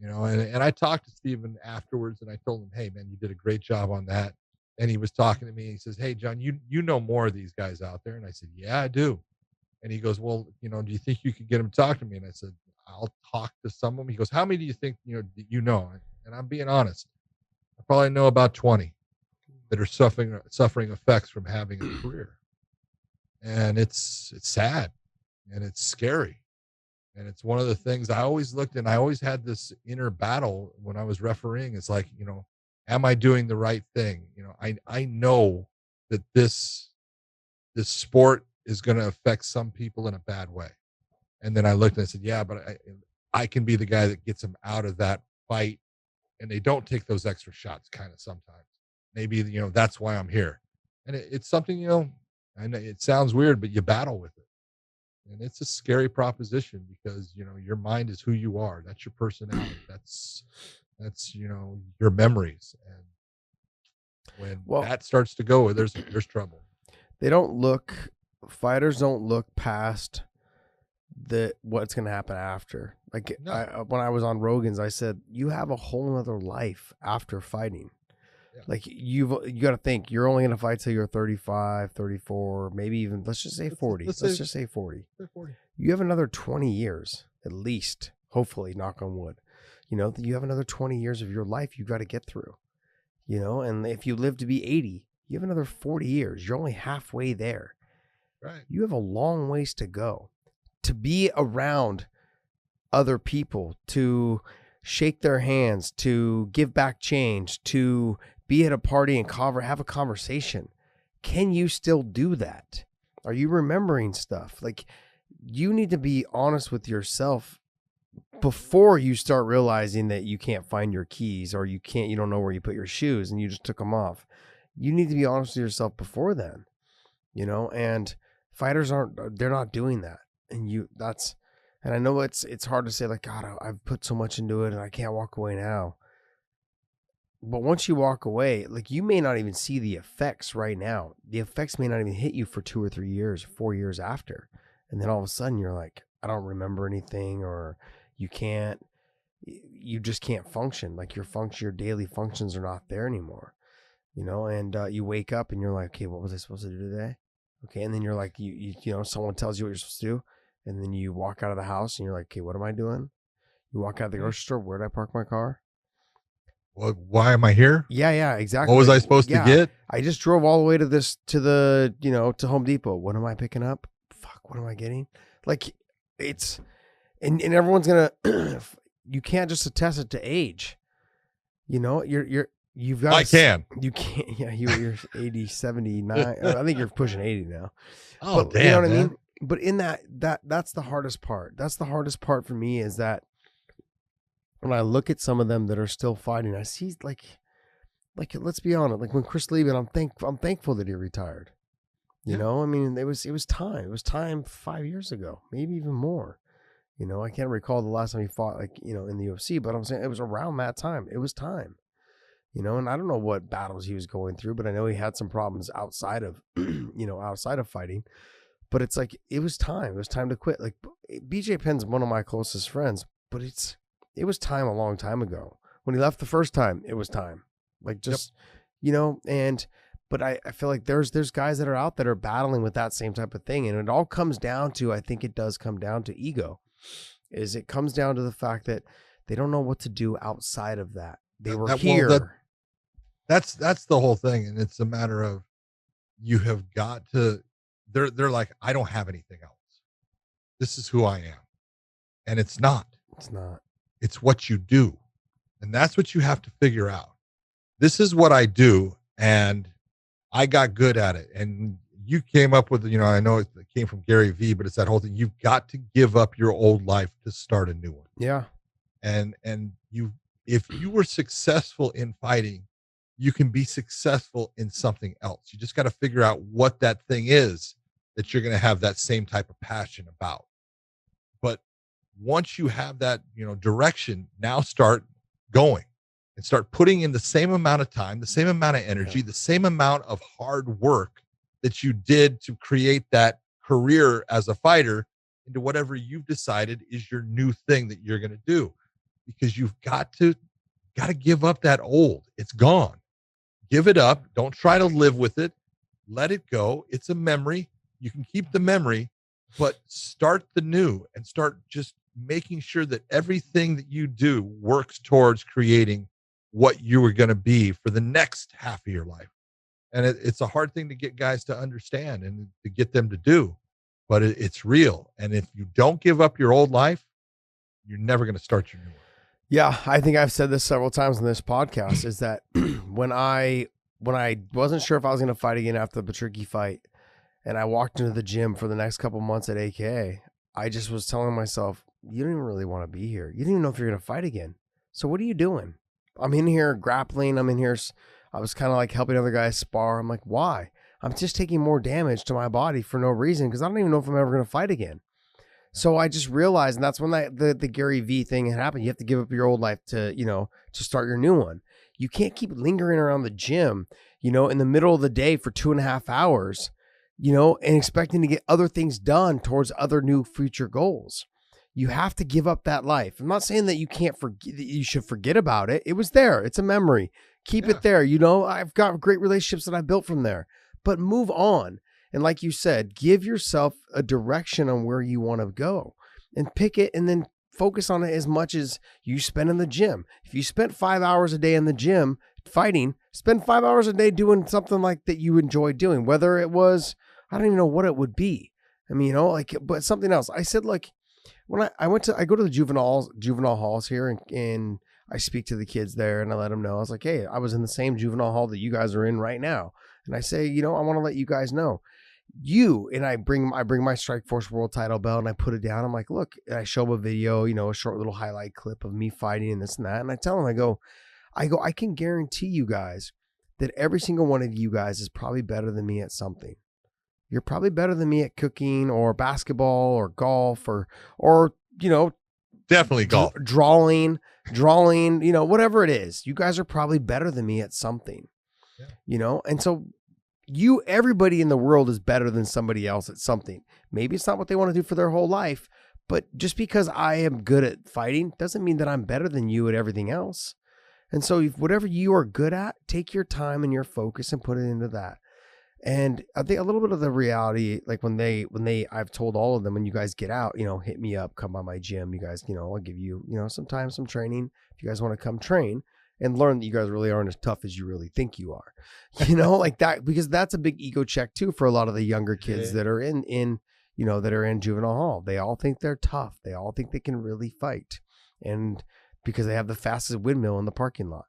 and I talked to Steven afterwards, and I told him, hey man, you did a great job on that. And he was talking to me. He says, hey John, you know more of these guys out there. And I said, yeah, I do. And he goes, well, do you think you could get him to talk to me? And I said, I'll talk to some of them. He goes, how many do you think, And I'm being honest. I probably know about 20 that are suffering effects from having a career. And it's sad and it's scary. And it's one of the things I always looked, and I always had this inner battle when I was refereeing. It's like, am I doing the right thing? I know that this sport is going to affect some people in a bad way. And then I looked and I said, yeah, but I can be the guy that gets them out of that fight, and they don't take those extra shots kind of sometimes. Maybe, that's why I'm here. And it's something, I know it sounds weird, but you battle with it. And it's a scary proposition because, your mind is who you are. That's your personality. That's your memories. And when that starts to go, there's trouble. Fighters don't look past what's going to happen after. Like No. When I was on Rogan's, I said, you have a whole other life after fighting. Yeah. Like you got to think you're only going to fight till you're 35, 34, maybe even, let's just say 40. Let's just say 40. You have another 20 years at least, hopefully, knock on wood. You have another 20 years of your life you've got to get through. And if you live to be 80, you have another 40 years. You're only halfway there. Right. You have a long ways to go. To be around other people, to shake their hands, to give back change, to be at a party and have a conversation. Can you still do that? Are you remembering stuff? Like, you need to be honest with yourself before you start realizing that you can't find your keys, or you don't know where you put your shoes and you just took them off. You need to be honest with yourself before then, and fighters they're not doing that. And I know it's hard to say, like, God, I've put so much into it and I can't walk away now. But once you walk away, like, you may not even see the effects right now. The effects may not even hit you for 2 or 3 years, 4 years after. And then all of a sudden you're like, I don't remember anything, or you just can't function. Like, your daily functions are not there anymore, and you wake up and you're like, okay, what was I supposed to do today? Okay. And then you're like, someone tells you what you're supposed to do. And then you walk out of the house and you're like, okay, what am I doing? You walk out of the grocery store. Where did I park my car? Well, why am I here? Yeah, exactly. What was I supposed to get? I just drove all the way to Home Depot. What am I picking up? Fuck, what am I getting? Like, it's, and everyone's going to, you can't just attest it to age. You've got. I can. You can't. Yeah, you're 80, 79. I think you're pushing 80 now. Oh, but, damn. You know what I mean? But in that's the hardest part. That's the hardest part for me, is that when I look at some of them that are still fighting, I see like let's be honest. Like when Chris Lieben, I'm thankful that he retired. You know, I mean, it was time. It was time 5 years ago, maybe even more. I can't recall the last time he fought in the UFC, but I'm saying it was around that time. It was time. And I don't know what battles he was going through, but I know he had some problems outside of, outside of fighting. But it's like, it was time. It was time to quit. Like, BJ Penn's one of my closest friends, but it was time a long time ago. When he left the first time, it was time. Like, just, but I feel like there's guys that are out that are battling with that same type of thing. And it all comes down to, I think it does come down to ego. It comes down to the fact that they don't know what to do outside of that. They were here. That's the whole thing. And it's a matter of, you have got to, they're like, I don't have anything else. This is who I am. And it's not. It's what you do. And that's what you have to figure out. This is what I do. And I got good at it. And you came up with, I know it came from Gary Vee, but it's that whole thing. You've got to give up your old life to start a new one. Yeah. And if you were successful in fighting, you can be successful in something else. You just got to figure out what that thing is that you're going to have that same type of passion about. But once you have that, direction, now start going and start putting in the same amount of time, the same amount of energy, the same amount of hard work that you did to create that career as a fighter into whatever you've decided is your new thing that you're going to do, because you've got to give up that old. It's gone. Give it up. Don't try to live with it. Let it go. It's a memory. You can keep the memory, but start the new and start just making sure that everything that you do works towards creating what you are going to be for the next half of your life. And it's a hard thing to get guys to understand and to get them to do, but it's real. And if you don't give up your old life, you're never going to start your new one. Yeah, I think I've said this several times on this podcast, is that when I wasn't sure if I was going to fight again after the Patchy fight, and I walked into the gym for the next couple months at AKA, I just was telling myself, you don't even really want to be here. You don't even know if you're going to fight again. So what are you doing? I'm in here grappling. I'm in here. I was kind of like helping other guys spar. I'm like, why? I'm just taking more damage to my body for no reason, because I don't even know if I'm ever going to fight again. So I just realized, and that's when the Gary Vee thing had happened. You have to give up your old life to start your new one. You can't keep lingering around the gym, in the middle of the day for 2.5 hours, and expecting to get other things done towards other new future goals. You have to give up that life. I'm not saying that you can't forget, that you should forget about it. It was there. It's a memory. Keep it there. I've got great relationships that I built from there, but move on. And like you said, give yourself a direction on where you want to go and pick it, and then focus on it as much as you spend in the gym. If you spent 5 hours a day in the gym fighting, spend 5 hours a day doing something like that you enjoy doing, whether it was, I don't even know what it would be. I mean, but something else. I said, like, when I go to the juvenile halls here, and I speak to the kids there, and I let them know. I was like, hey, I was in the same juvenile hall that you guys are in right now. And I say, I want to let you guys know. I bring my Strikeforce world title belt, and I put it down. I'm like, look, and I show them a video, a short little highlight clip of me fighting and this and that. And I tell them, I can guarantee you guys that every single one of you guys is probably better than me at something. You're probably better than me at cooking or basketball or golf or definitely golf, drawing, whatever it is. You guys are probably better than me at something, and so everybody in the world is better than somebody else at something. Maybe it's not what they want to do for their whole life, but just because I am good at fighting doesn't mean that I'm better than you at everything else. And so whatever you are good at, take your time and your focus and put it into that. And I think a little bit of the reality, like when I've told all of them, when you guys get out, hit me up, come by my gym. You guys, I'll give you, some training. If you guys want to come train and learn that you guys really aren't as tough as you really think you are, like that, because that's a big ego check too for a lot of the younger kids that are in juvenile hall. They all think they're tough. They all think they can really fight. And because they have the fastest windmill in the parking lot.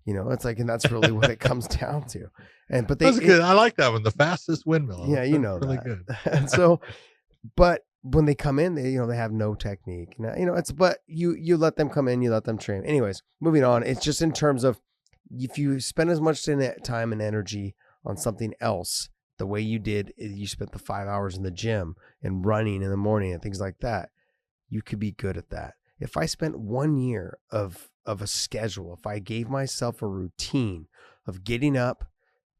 It's like, and that's really what it comes down to. But that's good. I like that one. The fastest windmill. Yeah, that's really that. Good. And so, but when they come in, they have no technique. But you let them come in, you let them train. Anyways, moving on. It's just in terms of, if you spend as much time and energy on something else, the way you did, you spent the 5 hours in the gym and running in the morning and things like that, you could be good at that. If I spent 1 year of a schedule, if I gave myself a routine of getting up,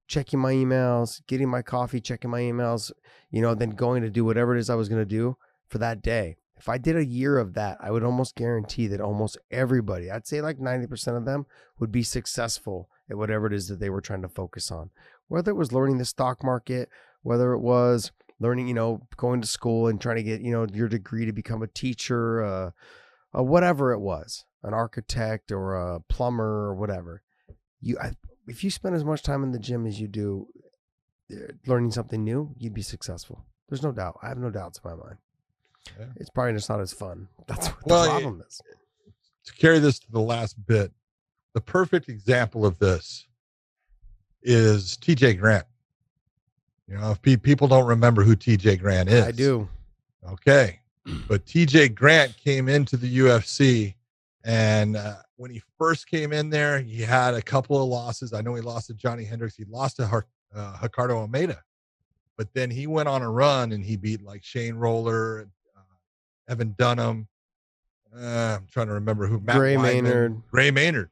checking my emails, getting my coffee, checking my emails, then going to do whatever it is I was going to do for that day. If I did a year of that, I would almost guarantee that almost everybody, I'd say like 90% of them, would be successful at whatever it is that they were trying to focus on. Whether it was learning the stock market, whether it was learning, going to school and trying to get, your degree to become a teacher, whatever it was. an architect or a plumber or whatever, if you spend as much time in the gym as you do learning something new, you'd be successful. There's no doubt. I have no doubts in my mind. Yeah. It's probably just not as fun. That's what the problem is. To carry this to the last bit, the perfect example of this is TJ Grant. If people don't remember who TJ Grant is. I do. Okay. But TJ Grant came into the UFC, and when he first came in there, he had a couple of losses. I know he lost to Johnny Hendricks. He lost to Ricardo Almeida. But then he went on a run, and he beat like Shane Roller, Evan Dunham. I'm trying to remember who. Gray Maynard.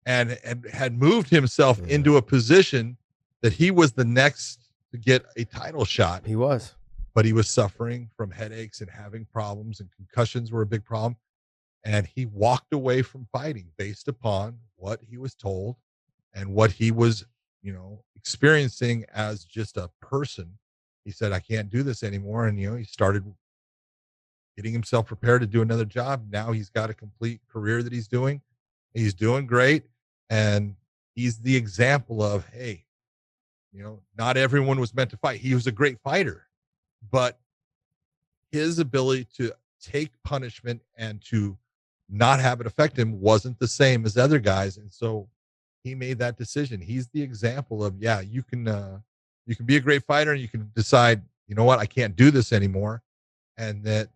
And had moved himself into a position that he was the next to get a title shot. He was. But he was suffering from headaches and having problems, and concussions were a big problem. And he walked away from fighting based upon what he was told and what he was, experiencing as just a person. He said, I can't do this anymore. And, he started getting himself prepared to do another job. Now he's got a complete career that he's doing. He's doing great. And he's the example of, hey, not everyone was meant to fight. He was a great fighter, but his ability to take punishment and to not have it affect him wasn't the same as other guys. And so he made that decision. He's the example of, you can be a great fighter and you can decide, I can't do this anymore. And that,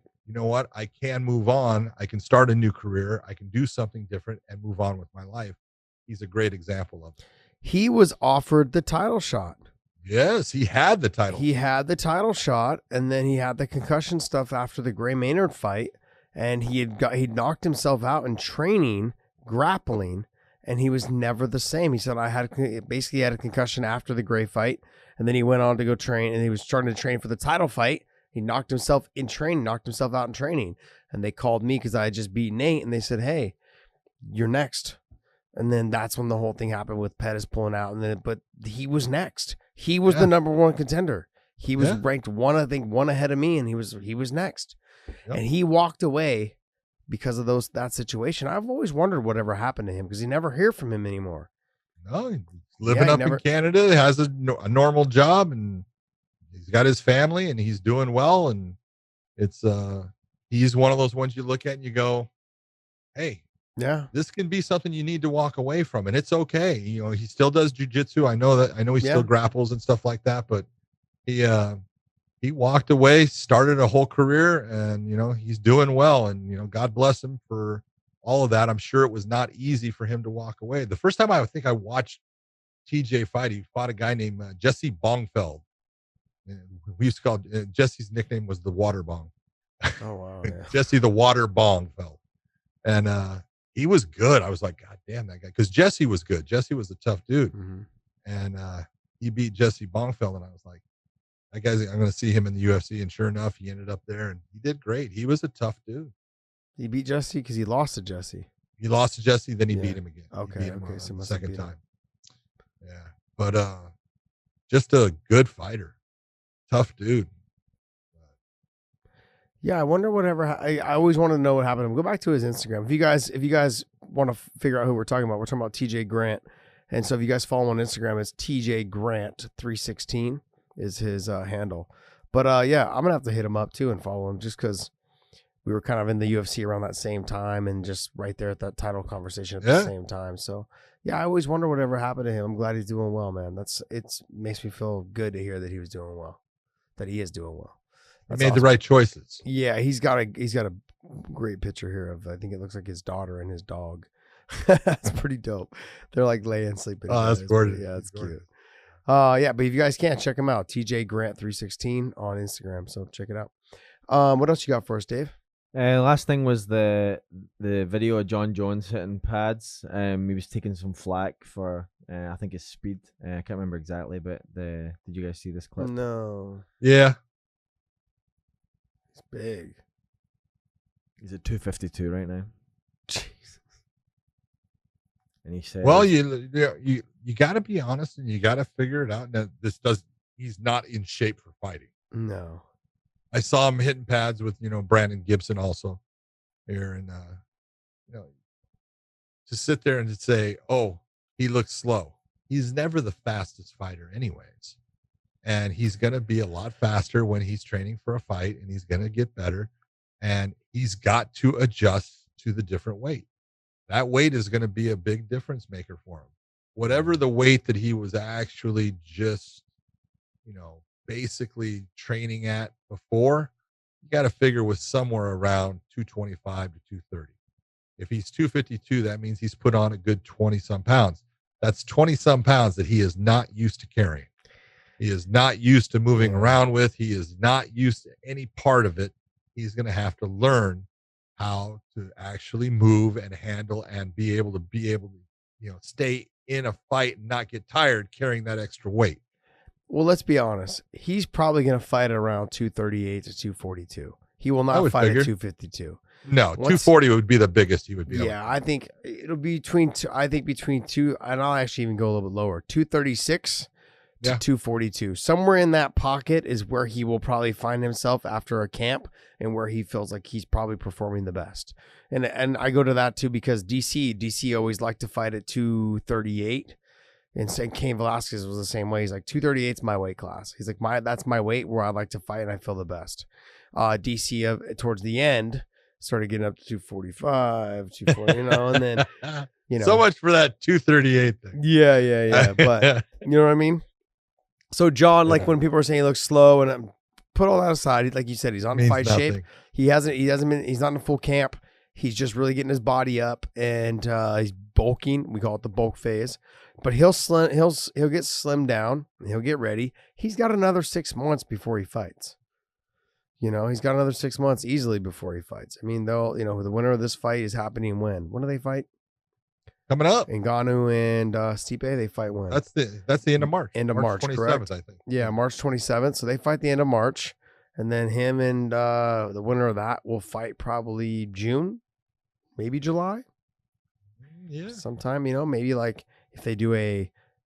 I can move on. I can start a new career. I can do something different and move on with my life. He's a great example of it. He was offered the title shot. Yes, he had the title. He had the title shot, and then he had the concussion stuff after the Gray Maynard fight, and he'd knocked himself out in training, grappling, and he was never the same. He said, I had a concussion after the Gray fight, and then he went on to go train, and he was starting to train for the title fight. He knocked himself out in training, and they called me because I had just beat Nate, and they said, hey, you're next. And then that's when the whole thing happened with Pettis pulling out. But he was next. He was the number one contender. He was ranked one ahead of me, and he was next. Yep. And he walked away because of that situation. I've always wondered whatever happened to him because you never hear from him anymore. No, he's living in Canada, has a normal job, and he's got his family, and he's doing well. And it's he's one of those ones you look at and you go, hey. Yeah, this can be something you need to walk away from, and it's okay. He still does jiu-jitsu. I know he still grapples and stuff like that, but he walked away, started a whole career, and he's doing well, and God bless him for all of that. I'm sure it was not easy for him to walk away. The first time I think I watched TJ fight, he fought a guy named Jesse Bongfeld. We used to call Jesse's nickname was the Water Bong. Oh wow, yeah. Jesse the Water Bongfeld, and he was good. I was like, God damn that guy. Because Jesse was good. Jesse was a tough dude. Mm-hmm. And he beat Jesse Bongfeld. And I was like, that guy's, I'm going to see him in the UFC. And sure enough, he ended up there and he did great. He was a tough dude. He beat Jesse because he lost to Jesse. He lost to Jesse, then he beat him again. Okay. He beat him So the second time. Yeah. But just a good fighter. Tough dude. Yeah, I wonder whatever. I always wanted to know what happened to him. Go back to his Instagram. If you guys want to figure out who we're talking about TJ Grant. And so if you guys follow him on Instagram, it's TJ Grant 316 is his handle. But I'm gonna have to hit him up too and follow him just because we were kind of in the UFC around that same time and just right there at that title conversation at the same time. So yeah, I always wonder whatever happened to him. I'm glad he's doing well, man. It makes me feel good to hear that he was doing well, that he is doing well. He made the right choices. Yeah, he's got a great picture here of, I think it looks like his daughter and his dog. That's pretty dope. They're like laying sleeping. Oh, that's gorgeous. Yeah, that's cute. But if you guys can't, check him out. TJ Grant 316 on Instagram. So check it out. What else you got for us, Dave? Last thing was the video of John Jones hitting pads. He was taking some flack for I think his speed. I can't remember exactly, but did you guys see this clip? No. Yeah. He's big. He's at 252 right now. Jesus. And he said, "Well, you got to be honest, and you got to figure it out. Now, he's not in shape for fighting. No. I saw him hitting pads with Brandon Gibson also here, and to sit there and to say, oh, he looks slow. He's never the fastest fighter anyways. And he's going to be a lot faster when he's training for a fight, and he's going to get better. And he's got to adjust to the different weight. That weight is going to be a big difference maker for him. Whatever the weight that he was actually just, basically training at before, you got to figure was somewhere around 225 to 230. If he's 252, that means he's put on a good 20-some pounds. That's 20-some pounds that he is not used to carrying. He is not used to moving around with. He is not used to any part of it. He's going to have to learn how to actually move and handle and be able to, stay in a fight and not get tired carrying that extra weight. Well, let's be honest. He's probably going to fight at around 238 to 242. He will not fight at 252. No, 240 would be the biggest he would be. Yeah, I think it'll be between two, and I'll actually even go a little bit lower. 236 to 242. Somewhere in that pocket is where he will probably find himself after a camp, and where he feels like he's probably performing the best. And I go to that too because DC always liked to fight at 238. And Cain Velasquez was the same way. He's like, 238 is my weight class. He's like, that's my weight where I like to fight and I feel the best. DC towards the end started getting up to 245, 240, and then, So much for that 238 thing. Yeah. But you know what I mean? So John, like when people are saying he looks slow, and put all that aside, like you said, he's on fight shape. He's not in full camp. He's just really getting his body up, and he's bulking. We call it the bulk phase. But he'll get slimmed down. He'll get ready. He's got another 6 months before he fights. He's got another 6 months easily before he fights. I mean, the winner of this fight is happening when? When do they fight? Coming up. And Gane and Stipe, they fight when? That's the end of March. End of March 27th, correct? I think. Yeah, March 27th. So they fight the end of March. And then him and the winner of that will fight probably June, maybe July. Yeah. Sometime, maybe like if they do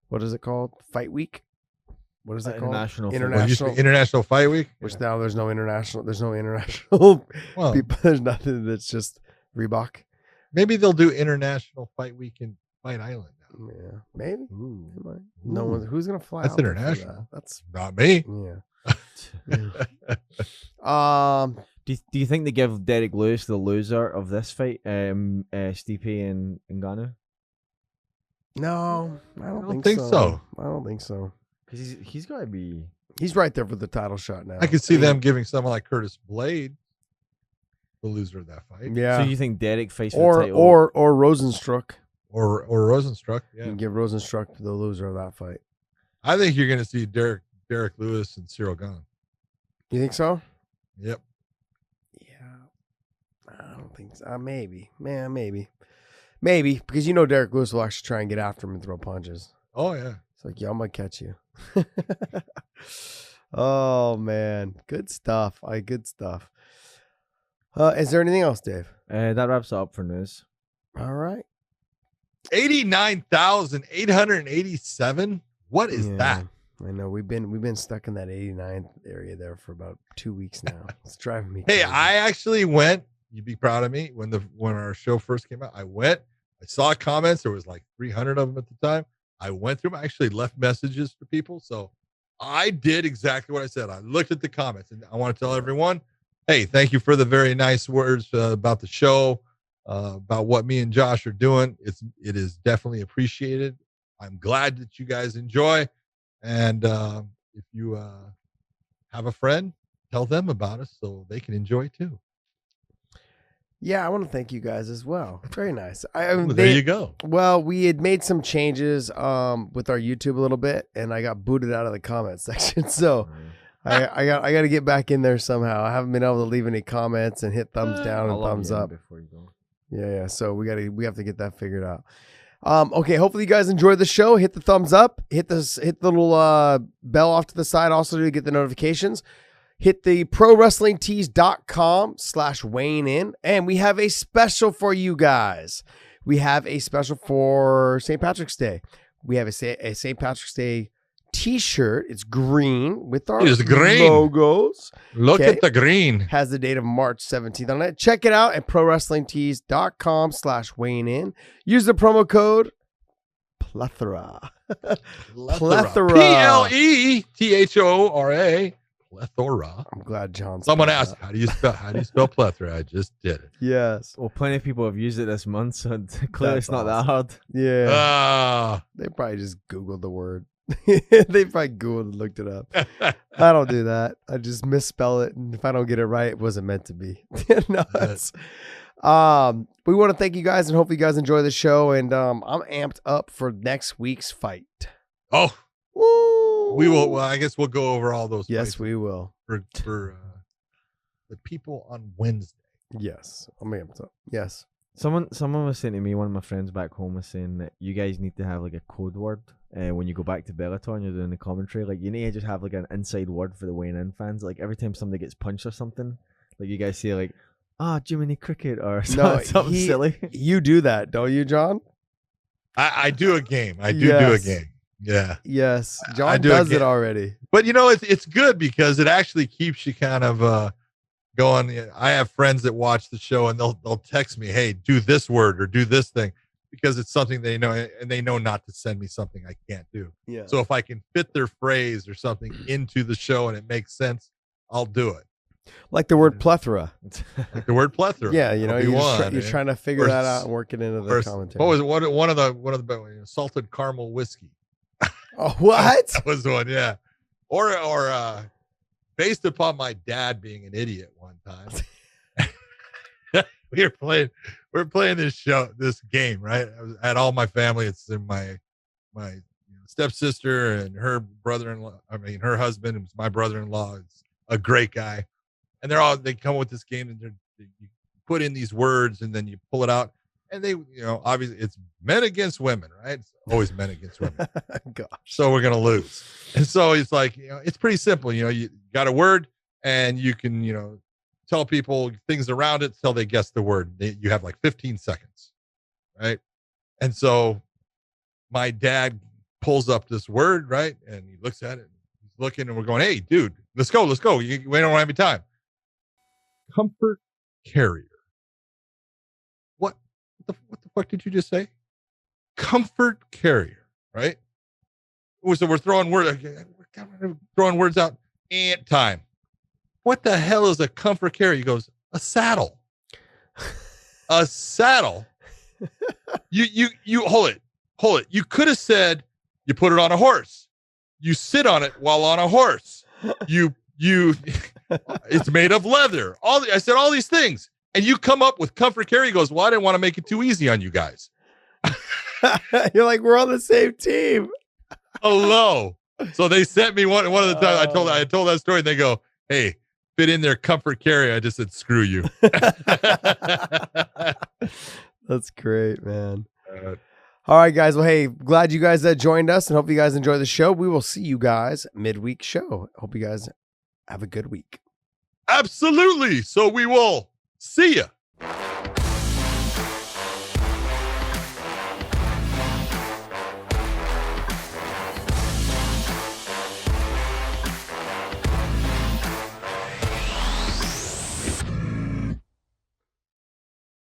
what is it called? Fight week? What is that called? International Fight Week. Which now there's no international Well, people. There's nothing that's just Reebok. Maybe they'll do International Fight Week in Fight Island now. Yeah, maybe. Ooh. No one. Who's gonna fly? That's out there international. for that? That's not me. Yeah. Do you think they give Derek Lewis the loser of this fight, Stipe and Gane? No, I don't think so. I don't think so. Because he's got to be. He's right there for the title shot now. I could see them giving someone like Curtis Blade the loser of that fight. Yeah. So you think Derek fights for the title? or Rozenstruik. Or Rozenstruik. Yeah. You can give Rozenstruik the loser of that fight. I think you're going to see Derek Lewis and Cyril Gane. You think so? Yep. Yeah. I don't think so. Maybe. Man, maybe. Maybe, because Derek Lewis will actually try and get after him and throw punches. Oh, yeah. It's like, I'm going to catch you. Oh, man. Good stuff. Good stuff. Is there anything else, Dave? That wraps it up for news. All right. 89,887. What is that? I know we've been stuck in that 89th area there for about 2 weeks now. It's driving me crazy. Hey, I actually went. You'd be proud of me when our show first came out. I went. I saw comments. There was like 300 of them at the time. I went through them. I actually left messages for people. So I did exactly what I said. I looked at the comments, and I want to tell everyone, hey, thank you for the very nice words about the show, about what me and Josh are doing. It is definitely appreciated. I'm glad that you guys enjoy. And if you have a friend, tell them about us so they can enjoy too. Yeah, I want to thank you guys as well. Very nice. There you go. Well, we had made some changes with our YouTube a little bit, and I got booted out of the comment section. So I got to get back in there somehow. I haven't been able to leave any comments and hit thumbs down and thumbs up before you go. Yeah. So we have to get that figured out. Okay. Hopefully you guys enjoyed the show. Hit the thumbs up. Hit the little bell off to the side also to get the notifications. Hit the prowrestlingtees.com/weighing-in. And we have a special for you guys. We have a special for St. Patrick's Day. We have a St. Patrick's Day T-shirt. It's green with our It's green. logos. Look Okay. at the green. Has the date of March 17th on it. Check it out at prowrestlingtees.com/weighing-in. Use the promo code plethora. Plethora. Plethora. Plethora. I'm glad John. Someone spelled asked, that. how do you spell plethora? I just did it. Yes. Well, plenty of people have used it this month, so clearly That's it's not awesome. that hard. Yeah. Ah. They probably just Googled the word. They probably Googled and looked it up. I don't do that. I just misspell it, and if I don't get it right, it wasn't meant to be. No, it's- we want to thank you guys, and hope you guys enjoy the show. And I'm amped up for next week's fight. Oh, Woo! we will. Well, I guess we'll go over all those. Yes, fights we will. for the people on Wednesday. Yes, I'm amped up. Yes. Someone was saying to me, one of my friends back home was saying that you guys need to have like a code word when you go back to Bellator and you're doing the commentary. Like you need to just have like an inside word for the weighing-in fans. Like every time somebody gets punched or something, like you guys say like, Jiminy Cricket or something silly. You do that, don't you, John? I do a game. I do Yes. a game. Yeah. Yes. I John do does again. it already. But it's good because it actually keeps you kind of going. I have friends that watch the show and they'll text me, hey, do this word or do this thing, because it's something they know, and they know not to send me something I can't do. Yeah. So if I can fit their phrase or something into the show and it makes sense, I'll do it. Like the word plethora. Like the word plethora. Yeah, you're Obi-Wan, trying to figure Or that out and work it into the or commentary. what was it? One of the salted caramel whiskey. Oh, what? That was one, yeah. Or based upon my dad being an idiot one time. we were playing this game, right? I had all my family. It's in my stepsister and her brother-in-law. I mean, her husband was my brother-in-law. It's a great guy. And they come up with this game, and you put in these words and then you pull it out. And they, obviously it's men against women, right? It's always men against women. Gosh. So we're going to lose. And so it's like, it's pretty simple. You got a word and you can, tell people things around it till they guess the word. You have like 15 seconds. Right. And so my dad pulls up this word, right? And he looks at it. He's looking and we're going, hey, dude, let's go. We don't have any time. Comfort carrier. What the fuck did you just say? Comfort carrier, right? So we're throwing words out. And time. What the hell is a comfort carrier? He goes, a saddle. A saddle. You hold it. You could have said you put it on a horse. You sit on it while on a horse. You it's made of leather. I said all these things. And you come up with comfort carrier. He goes, well, I didn't want to make it too easy on you guys. You're like, we're on the same team. Hello. So they sent me one of the times I told that story, and they go, hey, fit in their comfort carrier. I just said, screw you. That's great, man. All right, guys. Well, hey, glad you guys joined us, and hope you guys enjoy the show. We will see you guys midweek show. Hope you guys have a good week. Absolutely. So we will see ya.